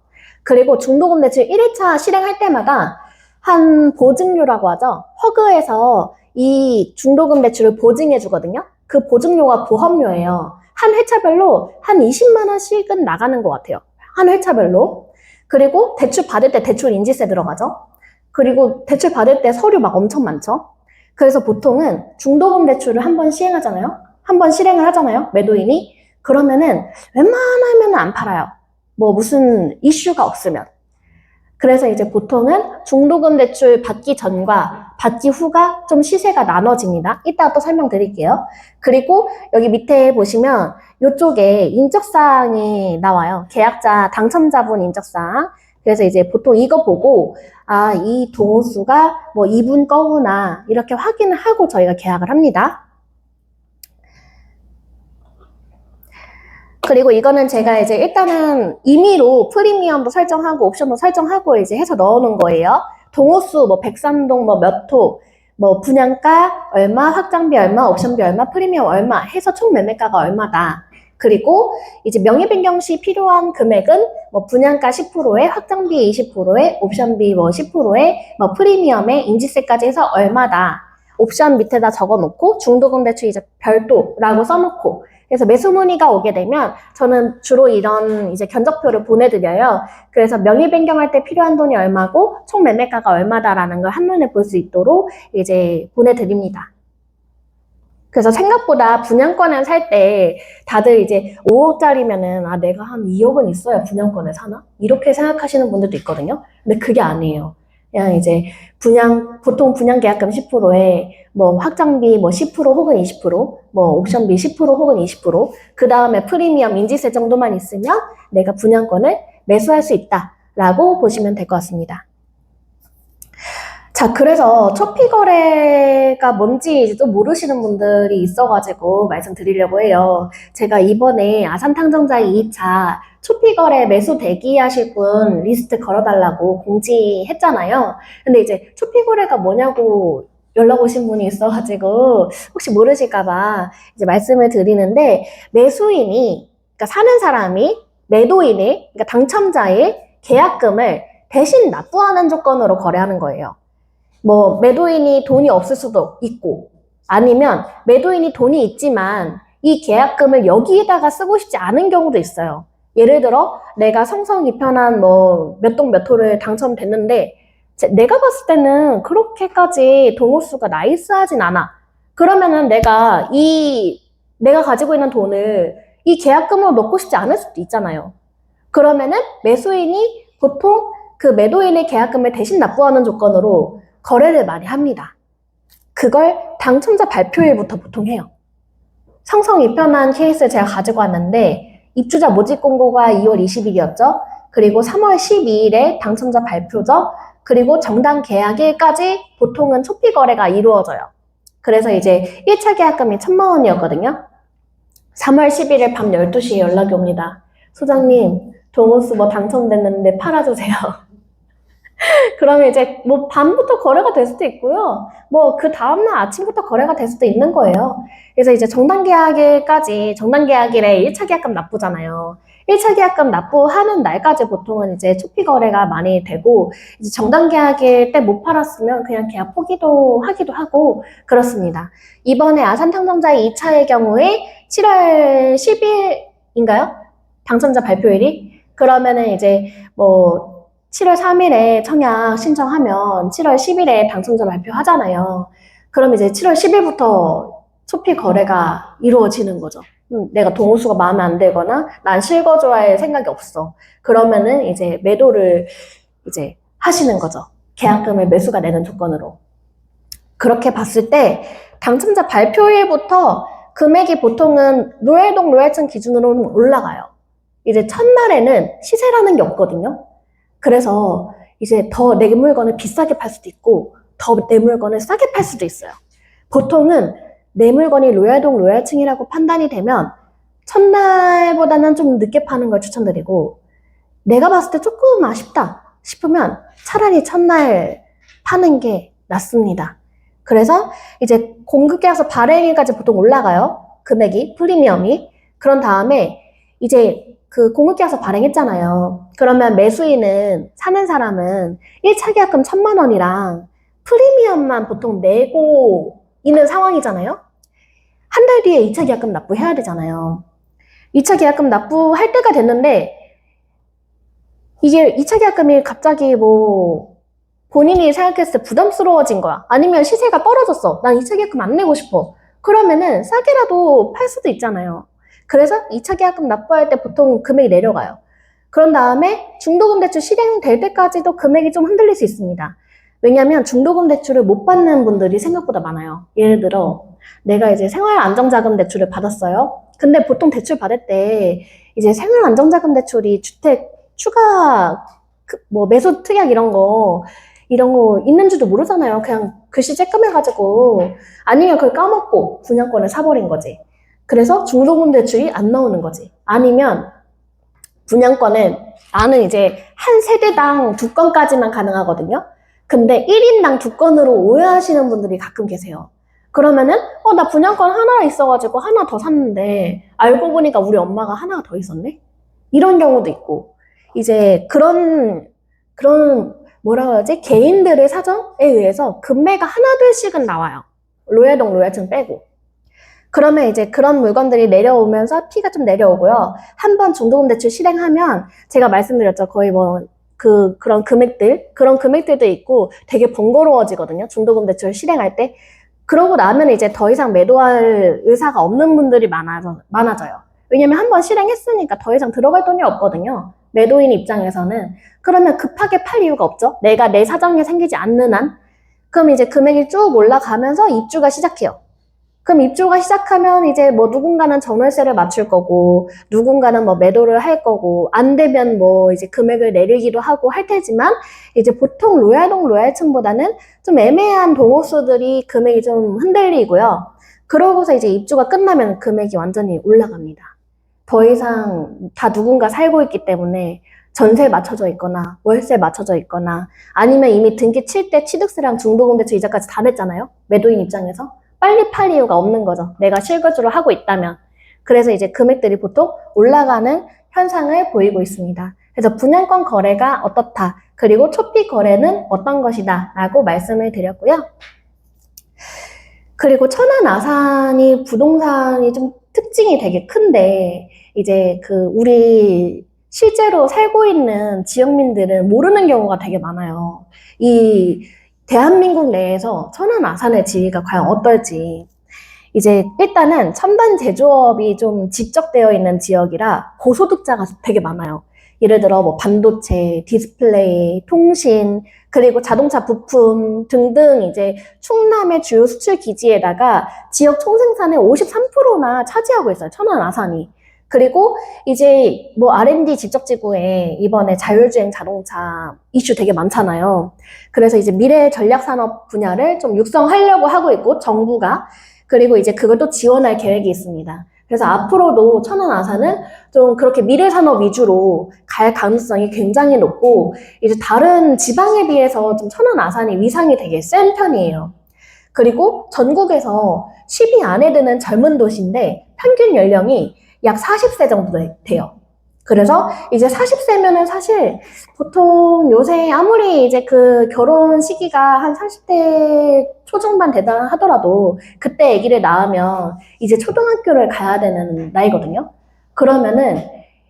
그리고 중도금 대출 1회차 실행할 때마다 한 보증료라고 하죠. 허그에서 이 중도금 대출을 보증해 주거든요. 그 보증료가 보험료예요. 한 회차별로 한 20만 원씩은 나가는 것 같아요. 한 회차별로. 그리고 대출 받을 때 대출 인지세 들어가죠. 그리고 대출 받을 때 서류 막 엄청 많죠. 그래서 보통은 중도금 대출을 한 번 시행하잖아요. 한 번 실행을 하잖아요. 매도인이. 그러면은 웬만하면 안 팔아요. 뭐 무슨 이슈가 없으면. 그래서 이제 보통은 중도금 대출 받기 전과 받기 후가 좀 시세가 나눠집니다. 이따가 또 설명드릴게요. 그리고 여기 밑에 보시면 이쪽에 인적사항이 나와요. 계약자, 당첨자분 인적사항. 그래서 이제 보통 이거 보고 이 동호수가 뭐 이분 거구나 이렇게 확인을 하고 저희가 계약을 합니다. 그리고 이거는 제가 이제 일단은 임의로 프리미엄도 설정하고 옵션도 설정하고 이제 해서 넣어놓은 거예요. 동호수 뭐 백산동 뭐 몇 호, 뭐 분양가 얼마, 확장비 얼마, 옵션비 얼마, 프리미엄 얼마 해서 총 매매가가 얼마다. 그리고 이제 명의 변경 시 필요한 금액은 뭐 분양가 10%에 확장비 20%에 옵션비 뭐 10%에 뭐 프리미엄에 인지세까지 해서 얼마다. 옵션 밑에다 적어놓고 중도금 대출 이제 별도라고 써놓고 그래서 매수 문의가 오게 되면 저는 주로 이런 이제 견적표를 보내드려요. 그래서 명의 변경할 때 필요한 돈이 얼마고 총 매매가가 얼마다라는 걸 한눈에 볼 수 있도록 이제 보내드립니다. 그래서 생각보다 분양권을 살 때 다들 이제 5억짜리면은 내가 한 2억은 있어야 분양권을 사나? 이렇게 생각하시는 분들도 있거든요. 근데 그게 아니에요. 그냥 이제 보통 분양 계약금 10%에 뭐 확장비 뭐 10% 혹은 20%, 뭐 옵션비 10% 혹은 20%, 그 다음에 프리미엄 인지세 정도만 있으면 내가 분양권을 매수할 수 있다라고 보시면 될 것 같습니다. 자, 그래서 초피거래가 뭔지 또 모르시는 분들이 있어가지고 말씀드리려고 해요. 제가 이번에 아산탕정자 2차 초피거래 매수 대기하실 분 리스트 걸어달라고 공지했잖아요. 근데 이제 초피거래가 뭐냐고 연락 오신 분이 있어가지고 혹시 모르실까봐 이제 말씀을 드리는데 매수인이, 그러니까 사는 사람이 매도인의, 그러니까 당첨자의 계약금을 대신 납부하는 조건으로 거래하는 거예요. 뭐 매도인이 돈이 없을 수도 있고 아니면 매도인이 돈이 있지만 이 계약금을 여기에다가 쓰고 싶지 않은 경우도 있어요. 예를 들어 내가 성성이편한 뭐 몇 동 몇 호를 당첨됐는데 내가 봤을 때는 그렇게까지 동호수가 나이스하진 않아. 그러면은 내가 가지고 있는 돈을 이 계약금으로 넣고 싶지 않을 수도 있잖아요. 그러면은 매수인이 보통 그 매도인의 계약금을 대신 납부하는 조건으로 거래를 많이 합니다. 그걸 당첨자 발표일부터 보통 해요. 상성 2편한 케이스를 제가 가지고 왔는데 입주자 모집 공고가 2월 20일이었죠. 그리고 3월 12일에 당첨자 발표죠. 그리고 정당 계약일까지 보통은 초피 거래가 이루어져요. 그래서 이제 1차 계약금이 1,000만 원이었거든요. 3월 11일 밤 12시에 연락이 옵니다. 소장님, 동호수 뭐 당첨됐는데 팔아주세요. 그러면 이제 뭐 밤부터 거래가 될 수도 있고요. 뭐 그 다음날 아침부터 거래가 될 수도 있는 거예요. 그래서 이제 정당계약일에 1차 계약금 납부잖아요. 1차 계약금 납부하는 날까지 보통은 이제 초피 거래가 많이 되고, 이제 정당계약일 때 못 팔았으면 그냥 계약 포기도 하기도 하고 그렇습니다. 이번에 아산탕정자의 2차의 경우에 7월 10일인가요? 당첨자 발표일이? 그러면은 이제 뭐 7월 3일에 청약 신청하면 7월 10일에 당첨자 발표하잖아요. 그럼 이제 7월 10일부터 초피 거래가 이루어지는 거죠. 내가 동호수가 마음에 안 들거나 난 실거주할 생각이 없어. 그러면은 이제 매도를 이제 하시는 거죠. 계약금을 매수가 되는 조건으로. 그렇게 봤을 때 당첨자 발표일부터 금액이 보통은 로얄동 로얄층 기준으로는 올라가요. 이제 첫날에는 시세라는 게 없거든요. 그래서 이제 더 내 물건을 비싸게 팔 수도 있고 더 내 물건을 싸게 팔 수도 있어요. 보통은 내 물건이 로얄동 로얄층이라고 판단이 되면 첫날보다는 좀 늦게 파는 걸 추천드리고, 내가 봤을 때 조금 아쉽다 싶으면 차라리 첫날 파는 게 낫습니다. 그래서 이제 공급계약서 발행일까지 보통 올라가요. 금액이, 프리미엄이. 그런 다음에 이제 그 공급계약서 발행했잖아요. 그러면 매수인은, 사는 사람은 1차 계약금 1,000만 원이랑 프리미엄만 보통 내고 있는 상황이잖아요. 한 달 뒤에 2차 계약금 납부해야 되잖아요. 2차 계약금 납부할 때가 됐는데 이게 2차 계약금이 갑자기 뭐 본인이 생각했을 때 부담스러워진 거야. 아니면 시세가 떨어졌어. 난 2차 계약금 안 내고 싶어. 그러면은 싸게라도 팔 수도 있잖아요. 그래서 2차 계약금 납부할 때 보통 금액이 내려가요. 그런 다음에 중도금 대출 실행될 때까지도 금액이 좀 흔들릴 수 있습니다. 왜냐면 중도금 대출을 못 받는 분들이 생각보다 많아요. 예를 들어 내가 이제 생활안정자금 대출을 받았어요. 근데 보통 대출 받을 때 이제 생활안정자금 대출이 주택 추가 뭐 매수 특약 이런 거 있는지도 모르잖아요. 그냥 글씨 쬐끔해가지고, 아니면 그걸 까먹고 분양권을 사버린 거지. 그래서 중도금 대출이 안 나오는 거지. 아니면 분양권은 나는 이제 한 세대당 2건까지만 가능하거든요. 근데 1인당 2건으로 오해하시는 분들이 가끔 계세요. 그러면은 나 분양권 하나 있어가지고 하나 더 샀는데 알고 보니까 우리 엄마가 하나가 더 있었네? 이런 경우도 있고, 이제 그런 뭐라 그러지? 개인들의 사정에 의해서 금매가 하나 둘씩은 나와요. 로얄동 로얄층 빼고. 그러면 이제 그런 물건들이 내려오면서 피가 좀 내려오고요. 한번 중도금 대출 실행하면 제가 말씀드렸죠. 거의 뭐 그런 금액들도 있고 되게 번거로워지거든요. 중도금 대출 실행할 때. 그러고 나면 이제 더 이상 매도할 의사가 없는 분들이 많아져요. 왜냐면 한번 실행했으니까 더 이상 들어갈 돈이 없거든요. 매도인 입장에서는. 그러면 급하게 팔 이유가 없죠. 내가 내 사정이 생기지 않는 한. 그럼 이제 금액이 쭉 올라가면서 입주가 시작해요. 그럼 입주가 시작하면 이제 뭐 누군가는 전월세를 맞출 거고, 누군가는 뭐 매도를 할 거고, 안 되면 뭐 이제 금액을 내리기도 하고 할 테지만, 이제 보통 로얄동 로얄층보다는 좀 애매한 동호수들이 금액이 좀 흔들리고요. 그러고서 이제 입주가 끝나면 금액이 완전히 올라갑니다. 더 이상 다 누군가 살고 있기 때문에 전세 맞춰져 있거나 월세 맞춰져 있거나, 아니면 이미 등기 칠 때 취득세랑 중도금 대출 이자까지 다 냈잖아요. 매도인 입장에서 빨리 팔 이유가 없는 거죠. 내가 실거주를 하고 있다면. 그래서 이제 금액들이 보통 올라가는 현상을 보이고 있습니다. 그래서 분양권 거래가 어떻다, 그리고 초피 거래는 어떤 것이다 라고 말씀을 드렸고요. 그리고 천안 아산이 부동산이 좀 특징이 되게 큰데, 이제 우리 실제로 살고 있는 지역민들은 모르는 경우가 되게 많아요. 이 대한민국 내에서 천안 아산의 지위가 과연 어떨지. 이제 일단은 첨단 제조업이 좀 집적되어 있는 지역이라 고소득자가 되게 많아요. 예를 들어 뭐 반도체, 디스플레이, 통신, 그리고 자동차 부품 등등 이제 충남의 주요 수출 기지에다가 지역 총생산의 53%나 차지하고 있어요. 천안 아산이. 그리고 이제 뭐 R&D 집적지구에 이번에 자율주행 자동차 이슈 되게 많잖아요. 그래서 이제 미래 전략 산업 분야를 좀 육성하려고 하고 있고 정부가 그리고 이제 그걸 또 지원할 계획이 있습니다. 그래서 앞으로도 천안 아산은 좀 그렇게 미래 산업 위주로 갈 가능성이 굉장히 높고 이제 다른 지방에 비해서 좀 천안 아산이 위상이 되게 센 편이에요. 그리고 전국에서 10위 안에 드는 젊은 도시인데 평균 연령이 약 40세 정도 돼요. 그래서 이제 40세면은 사실 보통 요새 아무리 이제 그 결혼 시기가 한 30대 초중반 되다 하더라도 그때 아기를 낳으면 이제 초등학교를 가야 되는 나이거든요. 그러면은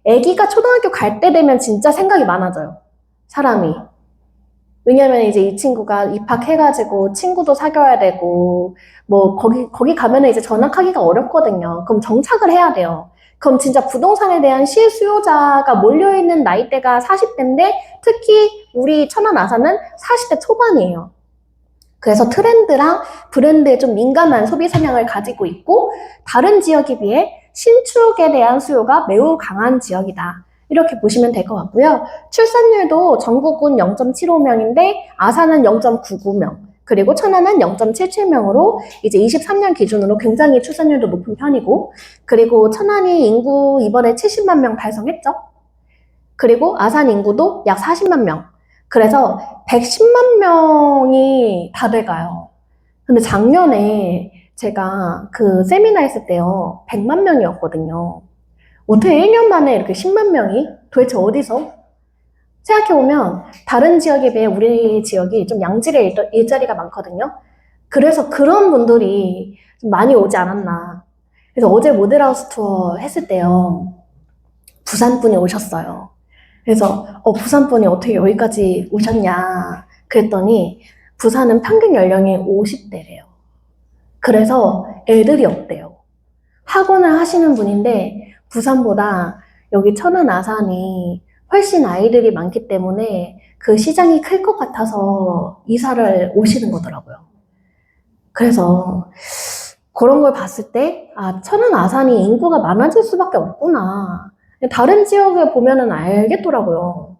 아기가 초등학교 갈 때 되면 진짜 생각이 많아져요. 사람이. 왜냐면 이제 이 친구가 입학해가지고 친구도 사귀어야 되고, 뭐, 거기 가면은 이제 전학하기가 어렵거든요. 그럼 정착을 해야 돼요. 그럼 진짜 부동산에 대한 실수요자가 몰려있는 나이대가 40대인데, 특히 우리 천안 아산은 40대 초반이에요. 그래서 트렌드랑 브랜드에 좀 민감한 소비 성향을 가지고 있고, 다른 지역에 비해 신축에 대한 수요가 매우 강한 지역이다. 이렇게 보시면 될 것 같고요. 출산율도 전국은 0.75명인데 아산은 0.99명, 그리고 천안은 0.77명으로 이제 23년 기준으로 굉장히 출산율도 높은 편이고, 그리고 천안이 인구 이번에 70만 명 달성했죠. 그리고 아산 인구도 약 40만 명. 그래서 110만 명이 다 돼가요. 근데 작년에 제가 그 세미나 했을 때요, 100만 명이었거든요. 어떻게 1년 만에 이렇게 10만 명이? 도대체 어디서? 생각해보면 다른 지역에 비해 우리 지역이 좀 양질의 일자리가 많거든요. 그래서 그런 분들이 좀 많이 오지 않았나. 그래서 어제 모델하우스 투어 했을 때요, 부산 분이 오셨어요. 그래서 부산 분이 어떻게 여기까지 오셨냐 그랬더니 부산은 평균 연령이 50대래요. 그래서 애들이 없대요. 학원을 하시는 분인데 부산보다 여기 천안 아산이 훨씬 아이들이 많기 때문에 그 시장이 클 것 같아서 이사를 오시는 거더라고요. 그래서 그런 걸 봤을 때, 아, 천안 아산이 인구가 많아질 수밖에 없구나. 다른 지역을 보면은 알겠더라고요.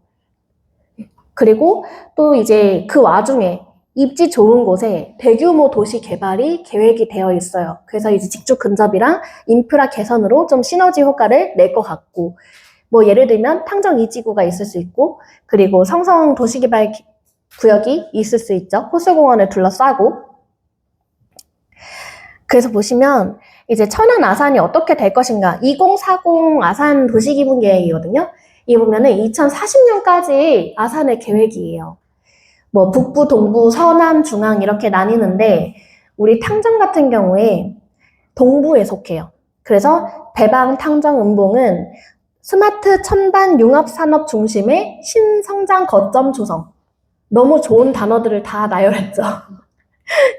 그리고 또 이제 그 와중에 입지 좋은 곳에 대규모 도시 개발이 계획이 되어 있어요. 그래서 이제 직주 근접이랑 인프라 개선으로 좀 시너지 효과를 낼 것 같고, 뭐 예를 들면 탕정 2지구가 있을 수 있고, 그리고 성성 도시개발 구역이 있을 수 있죠. 호수공원을 둘러싸고. 그래서 보시면 이제 천안 아산이 어떻게 될 것인가, 2040 아산 도시기본계획이거든요. 이 보면은 2040년까지 아산의 계획이에요. 뭐 북부, 동부, 서남, 중앙 이렇게 나뉘는데 우리 탕정 같은 경우에 동부에 속해요. 그래서 배방, 탕정, 음봉은 스마트 첨단 융합 산업 중심의 신성장 거점 조성. 너무 좋은 단어들을 다 나열했죠.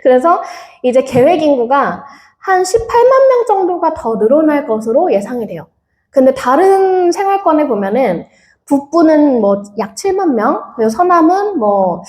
그래서 이제 계획 인구가 한 18만 명 정도가 더 늘어날 것으로 예상이 돼요. 근데 다른 생활권에 보면은 북부는 뭐 약 7만 명, 그리고 서남은 뭐,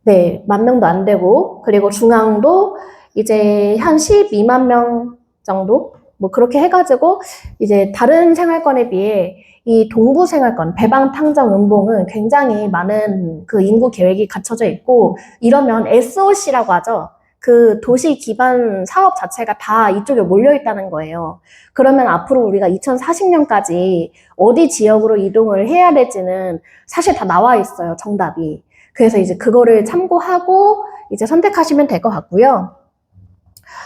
네, 10,000명도 안 되고, 그리고 중앙도 이제 한 12만 명 정도? 뭐 그렇게 해가지고 이제 다른 생활권에 비해 이 동부 생활권, 배방, 탕정, 음봉은 굉장히 많은 그 인구 계획이 갖춰져 있고, 이러면 SOC라고 하죠. 그 도시 기반 사업 자체가 다 이쪽에 몰려 있다는 거예요. 그러면 앞으로 우리가 2040년까지 어디 지역으로 이동을 해야 될지는 사실 다 나와 있어요, 정답이. 그래서 이제 그거를 참고하고 이제 선택하시면 될 것 같고요.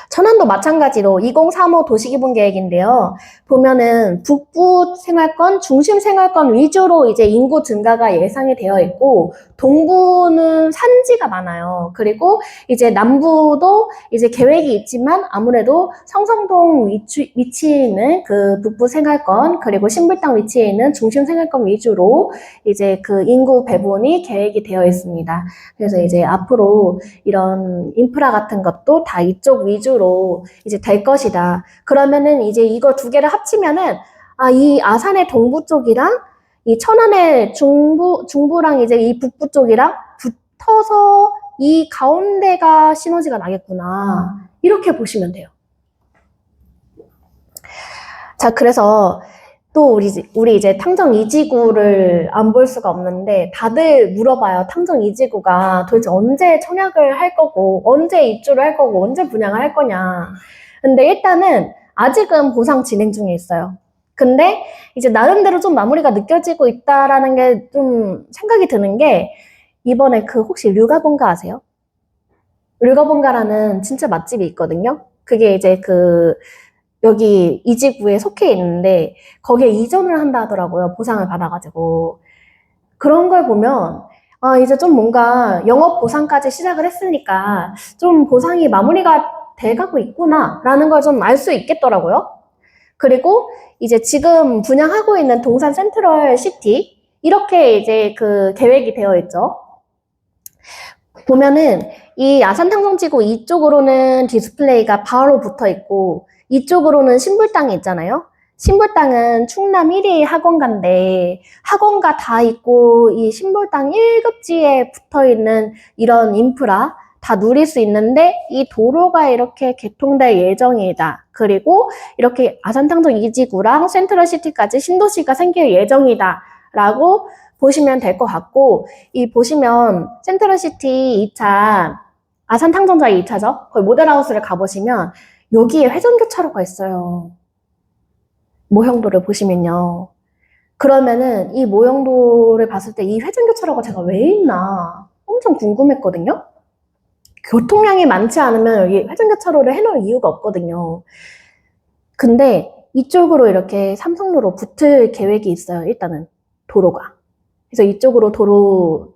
천안도 마찬가지로 2035 도시기본계획인데요. 보면은 북부 생활권, 중심 생활권 위주로 이제 인구 증가가 예상이 되어 있고, 동부는 산지가 많아요. 그리고 이제 남부도 이제 계획이 있지만 아무래도 성성동 위치에 있는 그 북부 생활권, 그리고 신불당 위치에 있는 중심 생활권 위주로 이제 그 인구 배분이 계획이 되어 있습니다. 그래서 이제 앞으로 이런 인프라 같은 것도 다 이쪽 위주로 이제 될 것이다. 그러면은 이제 이거 두 개를 합치면은 이 아산의 동부 쪽이랑 이 천안의 중부랑 이제 이 북부 쪽이랑 붙어서 이 가운데가 시너지가 나겠구나. 이렇게 보시면 돼요. 자, 그래서 또 우리 이제 탕정 2지구를 안 볼 수가 없는데 다들 물어봐요. 탕정 2지구가 도대체 언제 청약을 할 거고, 언제 입주를 할 거고, 언제 분양을 할 거냐. 근데 일단은 아직은 보상 진행 중에 있어요. 근데 이제 나름대로 좀 마무리가 느껴지고 있다라는 게 좀 생각이 드는 게, 이번에 그 혹시 류가본가 아세요? 류가본가라는 진짜 맛집이 있거든요. 그게 이제 여기 이지구에 속해 있는데 거기에 이전을 한다 하더라고요. 보상을 받아가지고. 그런 걸 보면 이제 좀 뭔가 영업 보상까지 시작을 했으니까 좀 보상이 마무리가 돼가고 있구나 라는 걸 좀 알 수 있겠더라고요. 그리고 이제 지금 분양하고 있는 동산 센트럴 시티 이렇게 이제 그 계획이 되어 있죠. 보면은 이 아산탕정지구 이쪽으로는 디스플레이가 바로 붙어 있고 이쪽으로는 신불당이 있잖아요. 신불당은 충남 1위 학원가인데 학원가 다 있고 이 신불당 1급지에 붙어 있는 이런 인프라 다 누릴 수 있는데 이 도로가 이렇게 개통될 예정이다. 그리고 이렇게 아산탕정 2지구랑 센트럴시티까지 신도시가 생길 예정이다. 라고 보시면 될 것 같고, 보시면 센트럴시티 2차, 아산탕정자 2차죠? 거기 모델하우스를 가보시면 여기에 회전교차로가 있어요. 모형도를 보시면요. 그러면은 이 모형도를 봤을 때 이 회전교차로가 제가 왜 있나 엄청 궁금했거든요. 교통량이 많지 않으면 여기 회전교차로를 해놓을 이유가 없거든요. 근데 이쪽으로 이렇게 삼성로로 붙을 계획이 있어요. 일단은 도로가. 그래서 이쪽으로 도로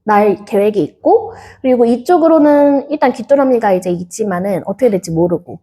날 계획이 있고, 그리고 이쪽으로는 일단 깃도로미가 이제 있지만은 어떻게 될지 모르고,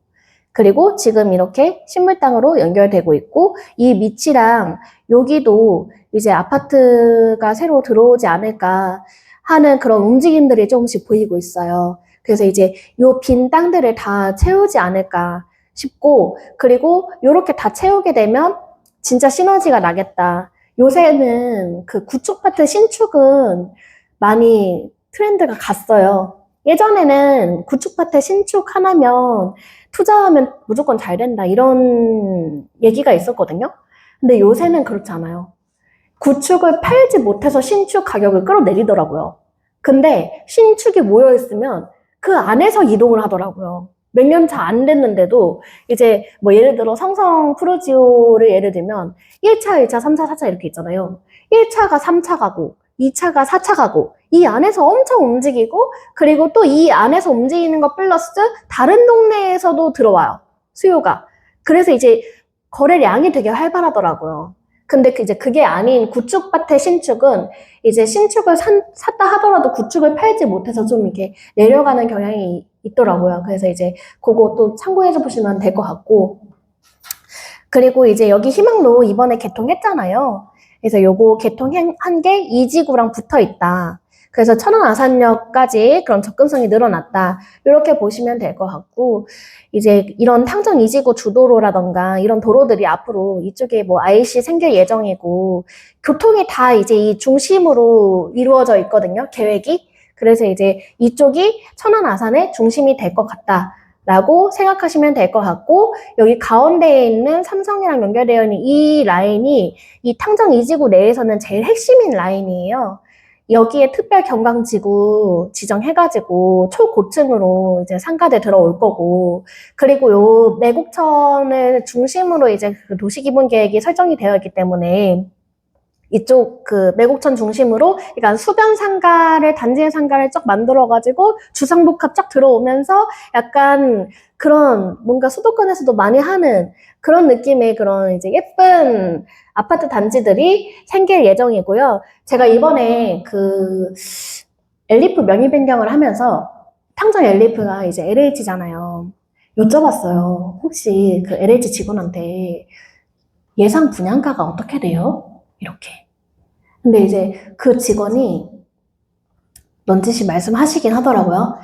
그리고 지금 이렇게 신물당으로 연결되고 있고, 이 밑이랑 여기도 이제 아파트가 새로 들어오지 않을까 하는 그런 움직임들이 조금씩 보이고 있어요. 그래서 이제 요 빈 땅들을 다 채우지 않을까 싶고, 그리고 요렇게 다 채우게 되면 진짜 시너지가 나겠다. 요새는 그 구축파트 신축은 많이 트렌드가 갔어요. 예전에는 구축파트 신축 하나면 투자하면 무조건 잘 된다 이런 얘기가 있었거든요. 근데 요새는 그렇지 않아요. 구축을 팔지 못해서 신축 가격을 끌어내리더라고요. 근데 신축이 모여있으면 그 안에서 이동을 하더라고요. 몇 년 차 안 됐는데도 이제 뭐 예를 들어 성성 프루지오를 예를 들면 1차, 2차, 3차, 4차 이렇게 있잖아요. 1차가 3차 가고 2차가 4차 가고 이 안에서 엄청 움직이고 그리고 또 이 안에서 움직이는 것 플러스 다른 동네에서도 들어와요. 수요가. 그래서 이제 거래량이 되게 활발하더라고요. 근데 이제 그게 아닌 구축밭의 신축은 이제 신축을 샀다 하더라도 구축을 팔지 못해서 좀 이렇게 내려가는 경향이 있더라고요. 그래서 이제 그거 또 참고해서 보시면 될 것 같고. 그리고 이제 여기 희망로 이번에 개통했잖아요. 그래서 요거 개통한 게 이지구랑 붙어 있다. 그래서 천안 아산역까지 그런 접근성이 늘어났다. 이렇게 보시면 될 것 같고, 이제 이런 탕정 이지구 주도로라던가 이런 도로들이 앞으로 이쪽에 뭐 IC 생길 예정이고, 교통이 다 이제 이 중심으로 이루어져 있거든요, 계획이. 그래서 이제 이쪽이 천안 아산의 중심이 될 것 같다. 라고 생각하시면 될 것 같고, 여기 가운데에 있는 삼성이랑 연결되어 있는 이 라인이 이 탕정 이지구 내에서는 제일 핵심인 라인이에요. 여기에 특별 경광지구 지정해가지고 초고층으로 이제 상가들 들어올 거고, 그리고 요 내곡천을 중심으로 이제 그 도시기본계획이 설정이 되어 있기 때문에 이쪽 그 매곡천 중심으로 그러니까 수변 상가를 단지의 상가를 쫙 만들어가지고 주상복합 쫙 들어오면서 약간 그런 뭔가 수도권에서도 많이 하는 그런 느낌의 그런 이제 예쁜 아파트 단지들이 생길 예정이고요. 제가 이번에 그 엘리프 명의 변경을 하면서 탕정 엘리프가 이제 LH잖아요. 여쭤봤어요. 혹시 그 LH 직원한테 예상 분양가가 어떻게 돼요? 이렇게. 근데 이제 그 직원이 넌지시 말씀하시긴 하더라고요.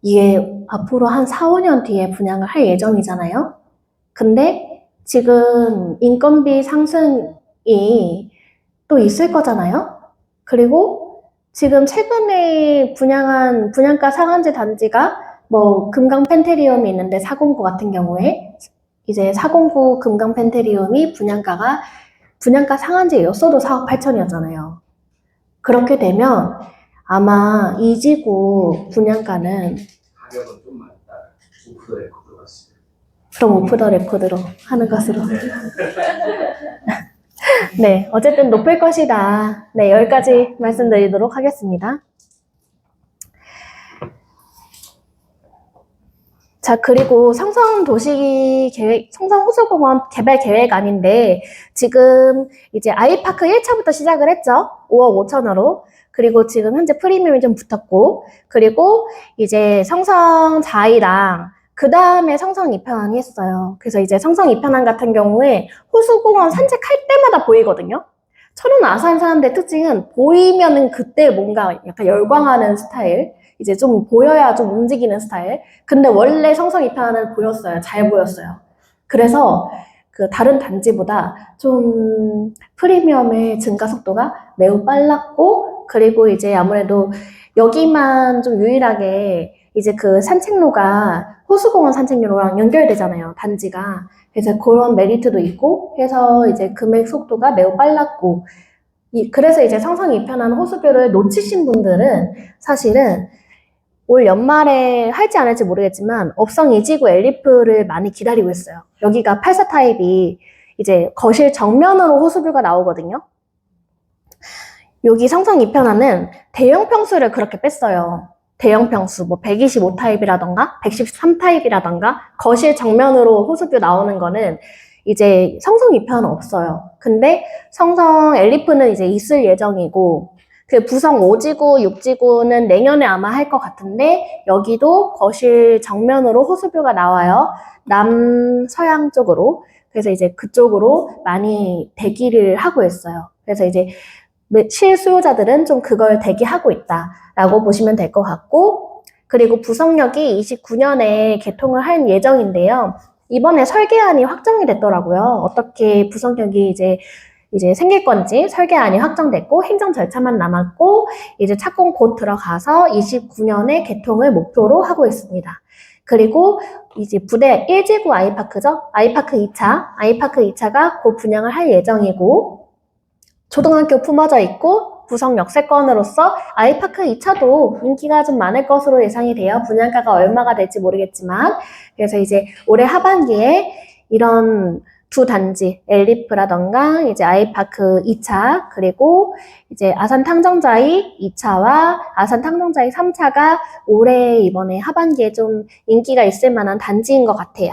이게 앞으로 한 4, 5년 뒤에 분양을 할 예정이잖아요. 근데 지금 인건비 상승이 또 있을 거잖아요. 그리고 지금 최근에 분양한 분양가 상한제 단지가 뭐 금강 펜테리움이 있는데 409 같은 경우에 이제 409 금강 펜테리움이 분양가 상한제였어도 4억 8천이었잖아요. 그렇게 되면 아마 이 지구 분양가는 가격은 좀 많다. 오프 더 레코드 같습니다. from off the record로 하는 것으로. 네, 어쨌든 높을 것이다. 네, 여기까지 말씀드리도록 하겠습니다. 자, 그리고 성성호수공원 개발 계획안인데, 지금 이제 아이파크 1차부터 시작을 했죠. 5억 5천으로. 그리고 지금 현재 프리미엄이 좀 붙었고, 그리고 이제 성성 자이랑 그 다음에 성성 이편안이 했어요. 그래서 이제 성성 이편안 같은 경우에 호수공원 산책할 때마다 보이거든요. 천안 아산 사람들의 특징은 보이면은 그때 뭔가 약간 열광하는 스타일. 이제 좀 보여야 좀 움직이는 스타일. 근데 원래 성성 이편은 보였어요. 잘 보였어요. 그래서 그 다른 단지보다 좀 프리미엄의 증가 속도가 매우 빨랐고, 그리고 이제 아무래도 여기만 좀 유일하게 이제 그 산책로가 호수공원 산책로랑 연결되잖아요. 단지가. 그래서 그런 메리트도 있고 해서 이제 금액 속도가 매우 빨랐고, 그래서 이제 성성 이편한 호수뷰를 놓치신 분들은 사실은 올 연말에 할지 안 할지 모르겠지만 업성 이지구 엘리프를 많이 기다리고 있어요. 여기가 84 타입이 이제 거실 정면으로 호수뷰가 나오거든요. 여기 성성 이편안은 대형 평수를 그렇게 뺐어요. 대형 평수, 뭐 125 타입이라던가 113 타입이라던가 거실 정면으로 호수뷰 나오는 거는 이제 성성 이편은 없어요. 근데 성성 엘리프는 이제 있을 예정이고, 그 부성 5지구, 6지구는 내년에 아마 할 것 같은데, 여기도 거실 정면으로 호수뷰가 나와요. 남서양 쪽으로. 그래서 이제 그쪽으로 많이 대기를 하고 있어요. 그래서 이제 실수요자들은 좀 그걸 대기하고 있다라고 보시면 될 것 같고, 그리고 부성역이 29년에 개통을 할 예정인데요. 이번에 설계안이 확정이 됐더라고요. 어떻게 부성역이 이제 생길 건지 설계안이 확정됐고 행정 절차만 남았고 이제 착공 곧 들어가서 29년에 개통을 목표로 하고 있습니다. 그리고 이제 부대 1지구 아이파크죠. 아이파크 2차가 곧 분양을 할 예정이고 초등학교 품어져 있고 부성 역세권으로서 아이파크 2차도 인기가 좀 많을 것으로 예상이 돼요. 분양가가 얼마가 될지 모르겠지만 그래서 이제 올해 하반기에 이런 두 단지, 엘리프라던가, 이제 아이파크 2차, 그리고 이제 아산 탕정자이 2차와 아산 탕정자이 3차가 올해 이번에 하반기에 좀 인기가 있을 만한 단지인 것 같아요.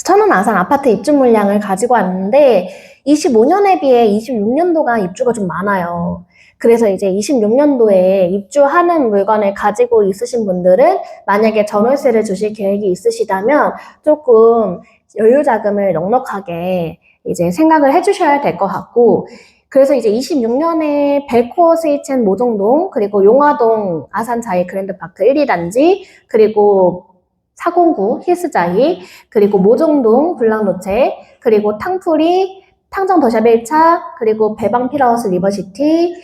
천안 아산 아파트 입주 물량을 가지고 왔는데 25년에 비해 26년도가 입주가 좀 많아요. 그래서 이제 26년도에 입주하는 물건을 가지고 있으신 분들은 만약에 전월세를 주실 계획이 있으시다면 조금 여유 자금을 넉넉하게 이제 생각을 해주셔야 될 것 같고, 그래서 이제 26년에 벨코어 스위첸 모종동, 그리고 용화동 아산자이 그랜드파크 1, 2단지, 그리고 409 힐스자이, 그리고 모종동 블랑로체, 그리고 탕풀이, 탕정 더샵 1차, 그리고 배방 필하우스 리버시티,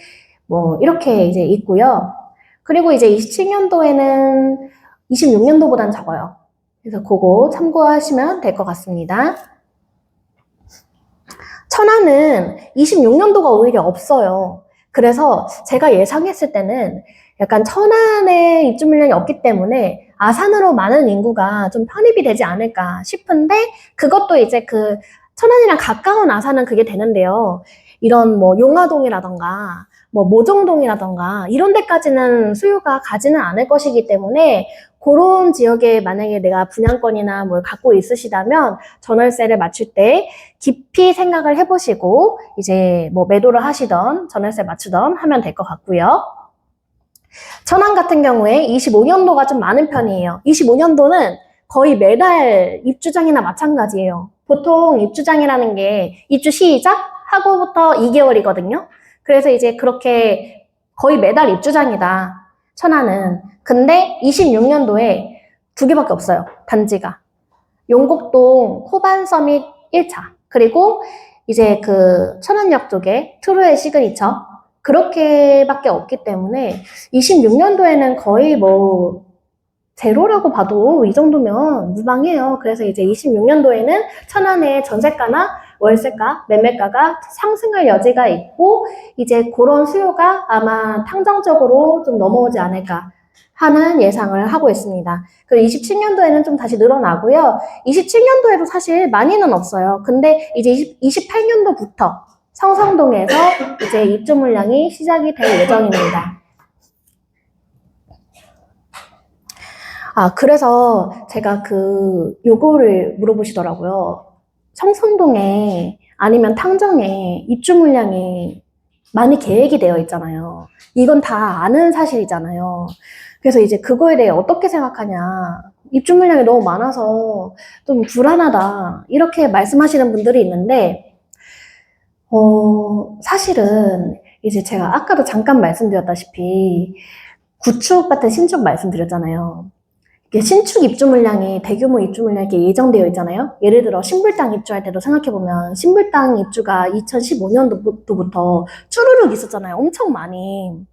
뭐 이렇게 이제 있고요. 그리고 이제 27년도에는 26년도보단 적어요. 그래서 그거 참고하시면 될 것 같습니다. 천안은 26년도가 오히려 없어요. 그래서 제가 예상했을 때는 약간 천안에 입주 물량이 없기 때문에 아산으로 많은 인구가 좀 편입이 되지 않을까 싶은데, 그것도 이제 그 천안이랑 가까운 아산은 그게 되는데요. 이런 뭐 용화동이라던가 뭐 모정동이라던가 이런 데까지는 수요가 가지는 않을 것이기 때문에 그런 지역에 만약에 내가 분양권이나 뭘 갖고 있으시다면 전월세를 맞출 때 깊이 생각을 해보시고 이제 뭐 매도를 하시던 전월세 맞추던 하면 될 것 같고요. 천안 같은 경우에 25년도가 좀 많은 편이에요. 25년도는 거의 매달 입주장이나 마찬가지예요. 보통 입주장이라는 게 입주 시작 하고부터 2개월이거든요. 그래서 이제 그렇게 거의 매달 입주장이다. 천안은. 근데 26년도에 두 개밖에 없어요. 단지가. 용곡동 호반서밋 1차. 그리고 이제 그 천안역 쪽에 트루의 시그니처. 그렇게밖에 없기 때문에 26년도에는 거의 뭐 제로라고 봐도 이 정도면 무방해요. 그래서 이제 26년도에는 천안의 전세가나 월세가, 매매가가 상승할 여지가 있고 이제 그런 수요가 아마 탕정적으로 좀 넘어오지 않을까 하는 예상을 하고 있습니다. 그리고 27년도에는 좀 다시 늘어나고요. 27년도에도 사실 많이는 없어요. 근데 이제 28년도부터 성성동에서 이제 입주 물량이 시작이 될 예정입니다. 그래서 제가 요거를 물어보시더라고요. 성성동에 아니면 탕정에 입주 물량이 많이 계획이 되어 있잖아요. 이건 다 아는 사실이잖아요. 그래서 이제 그거에 대해 어떻게 생각하냐. 입주 물량이 너무 많아서 좀 불안하다. 이렇게 말씀하시는 분들이 있는데, 사실은 이제 제가 아까도 잠깐 말씀드렸다시피 구축 같은 신축 말씀드렸잖아요. 신축 입주 물량이 대규모 입주 물량이 예정되어 있잖아요. 예를 들어 신불당 입주할 때도 생각해보면 신불당 입주가 2015년도부터 쭈루룩 있었잖아요. 엄청 많이.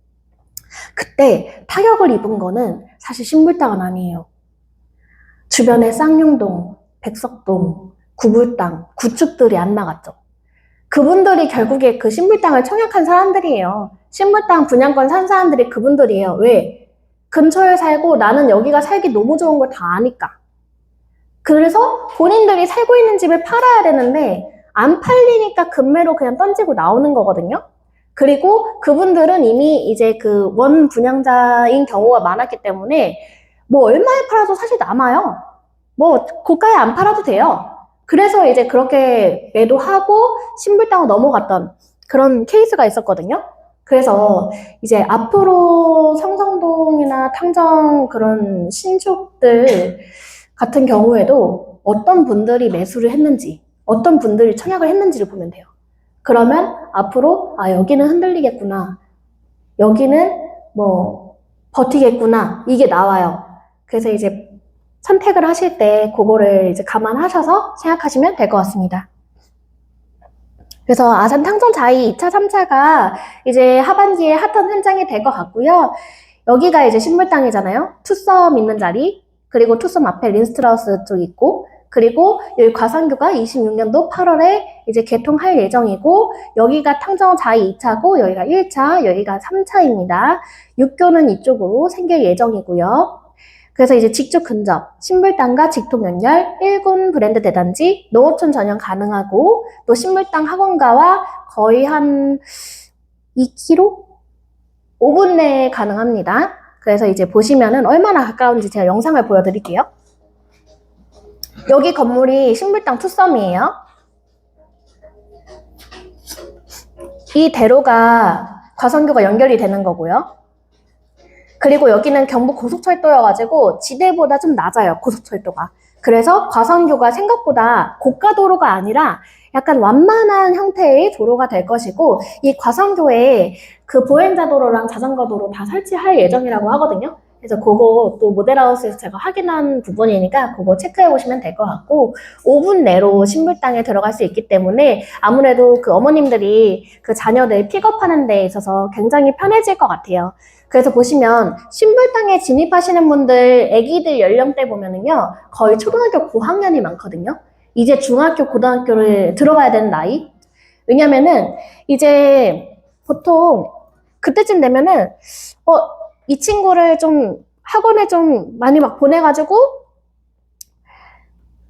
그때 타격을 입은 거는 사실 신불당은 아니에요. 주변에 쌍용동, 백석동, 구불당, 구축들이 안 나갔죠. 그분들이 결국에 그 신불당을 청약한 사람들이에요. 신불당 분양권 산 사람들이 그분들이에요. 왜? 근처에 살고 나는 여기가 살기 너무 좋은 걸 다 아니까. 그래서 본인들이 살고 있는 집을 팔아야 되는데 안 팔리니까 급매로 그냥 던지고 나오는 거거든요. 그리고 그분들은 이미 이제 그 원 분양자인 경우가 많았기 때문에 뭐 얼마에 팔아도 사실 남아요. 뭐 고가에 안 팔아도 돼요. 그래서 이제 그렇게 매도하고 신불당으로 넘어갔던 그런 케이스가 있었거든요. 그래서 이제 앞으로 성성동이나 탕정 그런 신축들 같은 경우에도 어떤 분들이 매수를 했는지, 어떤 분들이 청약을 했는지를 보면 돼요. 그러면 앞으로 여기는 흔들리겠구나. 여기는 뭐 버티겠구나. 이게 나와요. 그래서 이제 선택을 하실 때 그거를 이제 감안하셔서 생각하시면 될 것 같습니다. 그래서 아산 탕정 자이 2차, 3차가 이제 하반기에 핫한 현장이 될 것 같고요. 여기가 이제 신물땅이잖아요. 투썸 있는 자리, 그리고 투썸 앞에 린스트라우스 쪽 있고, 그리고 여기 과산교가 26년도 8월에 이제 개통할 예정이고, 여기가 탕정 자이 2차고, 여기가 1차, 여기가 3차입니다. 육교는 이쪽으로 생길 예정이고요. 그래서 이제 직접 근접, 신불당과 직통 연결, 1군 브랜드 대단지, 농어촌 전용 가능하고, 또 신불당 학원가와 거의 한 2km? 5분 내에 가능합니다. 그래서 이제 보시면은 얼마나 가까운지 제가 영상을 보여드릴게요. 여기 건물이 신불당 투썸이에요. 이 대로가 과선교가 연결이 되는 거고요. 그리고 여기는 경부 고속철도여가지고 지대보다 좀 낮아요, 고속철도가. 그래서 과선교가 생각보다 고가도로가 아니라 약간 완만한 형태의 도로가 될 것이고, 이 과선교에 그 보행자 도로랑 자전거 도로 다 설치할 예정이라고 하거든요. 그래서 그거 또 모델하우스에서 제가 확인한 부분이니까 그거 체크해 보시면 될 것 같고, 5분 내로 신불당에 들어갈 수 있기 때문에 아무래도 그 어머님들이 그 자녀들 픽업하는 데 있어서 굉장히 편해질 것 같아요. 그래서 보시면 신불당에 진입하시는 분들 애기들 연령대 보면은요, 거의 초등학교 고학년이 많거든요. 이제 중학교, 고등학교를 들어가야 되는 나이. 왜냐면은 이제 보통 그때쯤 되면은 이 친구를 좀 학원에 좀 많이 막 보내가지고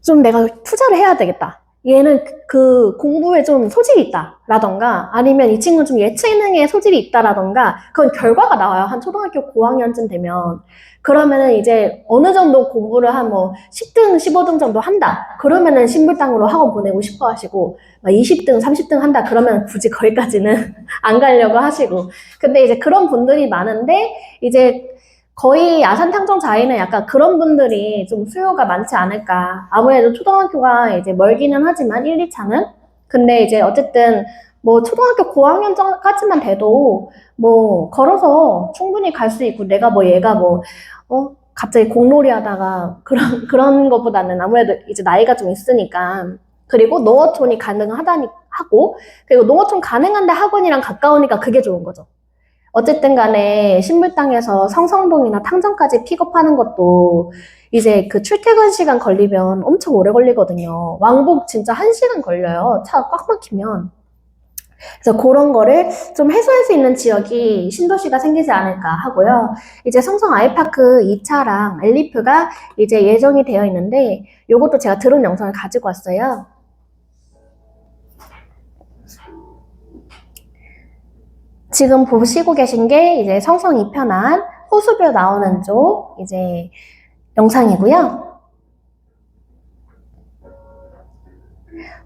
좀 내가 투자를 해야 되겠다. 얘는 그 공부에 좀 소질이 있다라던가 아니면 이 친구는 좀 예체능에 소질이 있다라던가 그건 결과가 나와요. 한 초등학교 고학년쯤 되면. 그러면은 이제 어느 정도 공부를 한 뭐 10등, 15등 정도 한다. 그러면은 신불당으로 학원 보내고 싶어 하시고 막 20등, 30등 한다. 그러면 굳이 거기까지는 안 가려고 하시고. 근데 이제 그런 분들이 많은데 이제 거의 아산탕정자이는 약간 그런 분들이 좀 수요가 많지 않을까. 아무래도 초등학교가 이제 멀기는 하지만 1, 2차는. 근데 이제 어쨌든 뭐 초등학교 고학년까지만 돼도 뭐 걸어서 충분히 갈 수 있고 내가 뭐 얘가 뭐, 갑자기 공놀이 하다가 그런 것보다는 아무래도 이제 나이가 좀 있으니까. 그리고 농어촌이 가능하다니 하고, 그리고 농어촌 가능한데 학원이랑 가까우니까 그게 좋은 거죠. 어쨌든 간에 신물당에서 성성동이나 탕정까지 픽업하는 것도 이제 그 출퇴근 시간 걸리면 엄청 오래 걸리거든요. 왕복 진짜 1시간 걸려요. 차 꽉 막히면. 그래서 그런 거를 좀 해소할 수 있는 지역이 신도시가 생기지 않을까 하고요. 이제 성성 아이파크 2차랑 엘리프가 이제 예정이 되어 있는데 요것도 제가 드론 영상을 가지고 왔어요. 지금 보시고 계신 게 이제 성성 2편안 호수뷰 나오는 쪽 이제 영상이고요.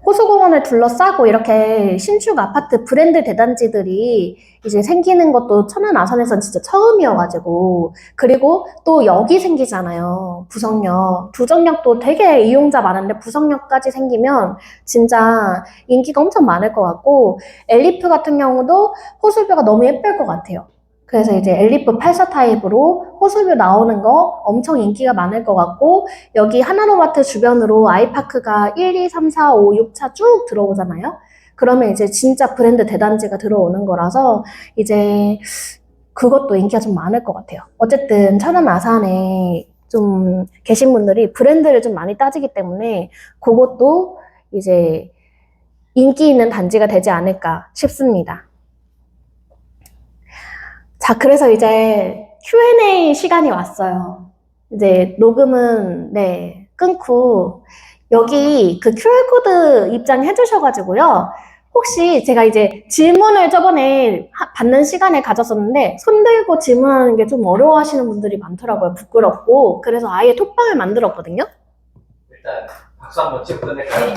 호수공원을 둘러싸고 이렇게 신축 아파트 브랜드 대단지들이 이제 생기는 것도 천안 아산에선 진짜 처음이어가지고 그리고 또 역이 생기잖아요. 부성역. 부정역도 되게 이용자 많은데 부성역까지 생기면 진짜 인기가 엄청 많을 것 같고 엘리프 같은 경우도 호수뷰가 너무 예쁠 것 같아요. 그래서 이제 엘리프 84 타입으로 호수뷰 나오는 거 엄청 인기가 많을 것 같고 여기 하나로마트 주변으로 아이파크가 1, 2, 3, 4, 5, 6차 쭉 들어오잖아요. 그러면 이제 진짜 브랜드 대단지가 들어오는 거라서 이제 그것도 인기가 좀 많을 것 같아요. 어쨌든 천안 아산에 좀 계신 분들이 브랜드를 좀 많이 따지기 때문에 그것도 이제 인기 있는 단지가 되지 않을까 싶습니다. 자, 그래서 이제 Q&A 시간이 왔어요. 이제 녹음은, 네, 끊고, 여기 그 QR코드 입장해 주셔가지고요. 혹시 제가 이제 질문을 저번에 받는 시간에 가졌었는데, 손 들고 질문하는 게 좀 어려워 하시는 분들이 많더라고요. 부끄럽고. 그래서 아예 톡방을 만들었거든요. 일단 박수 한번 치고 끝낼까요?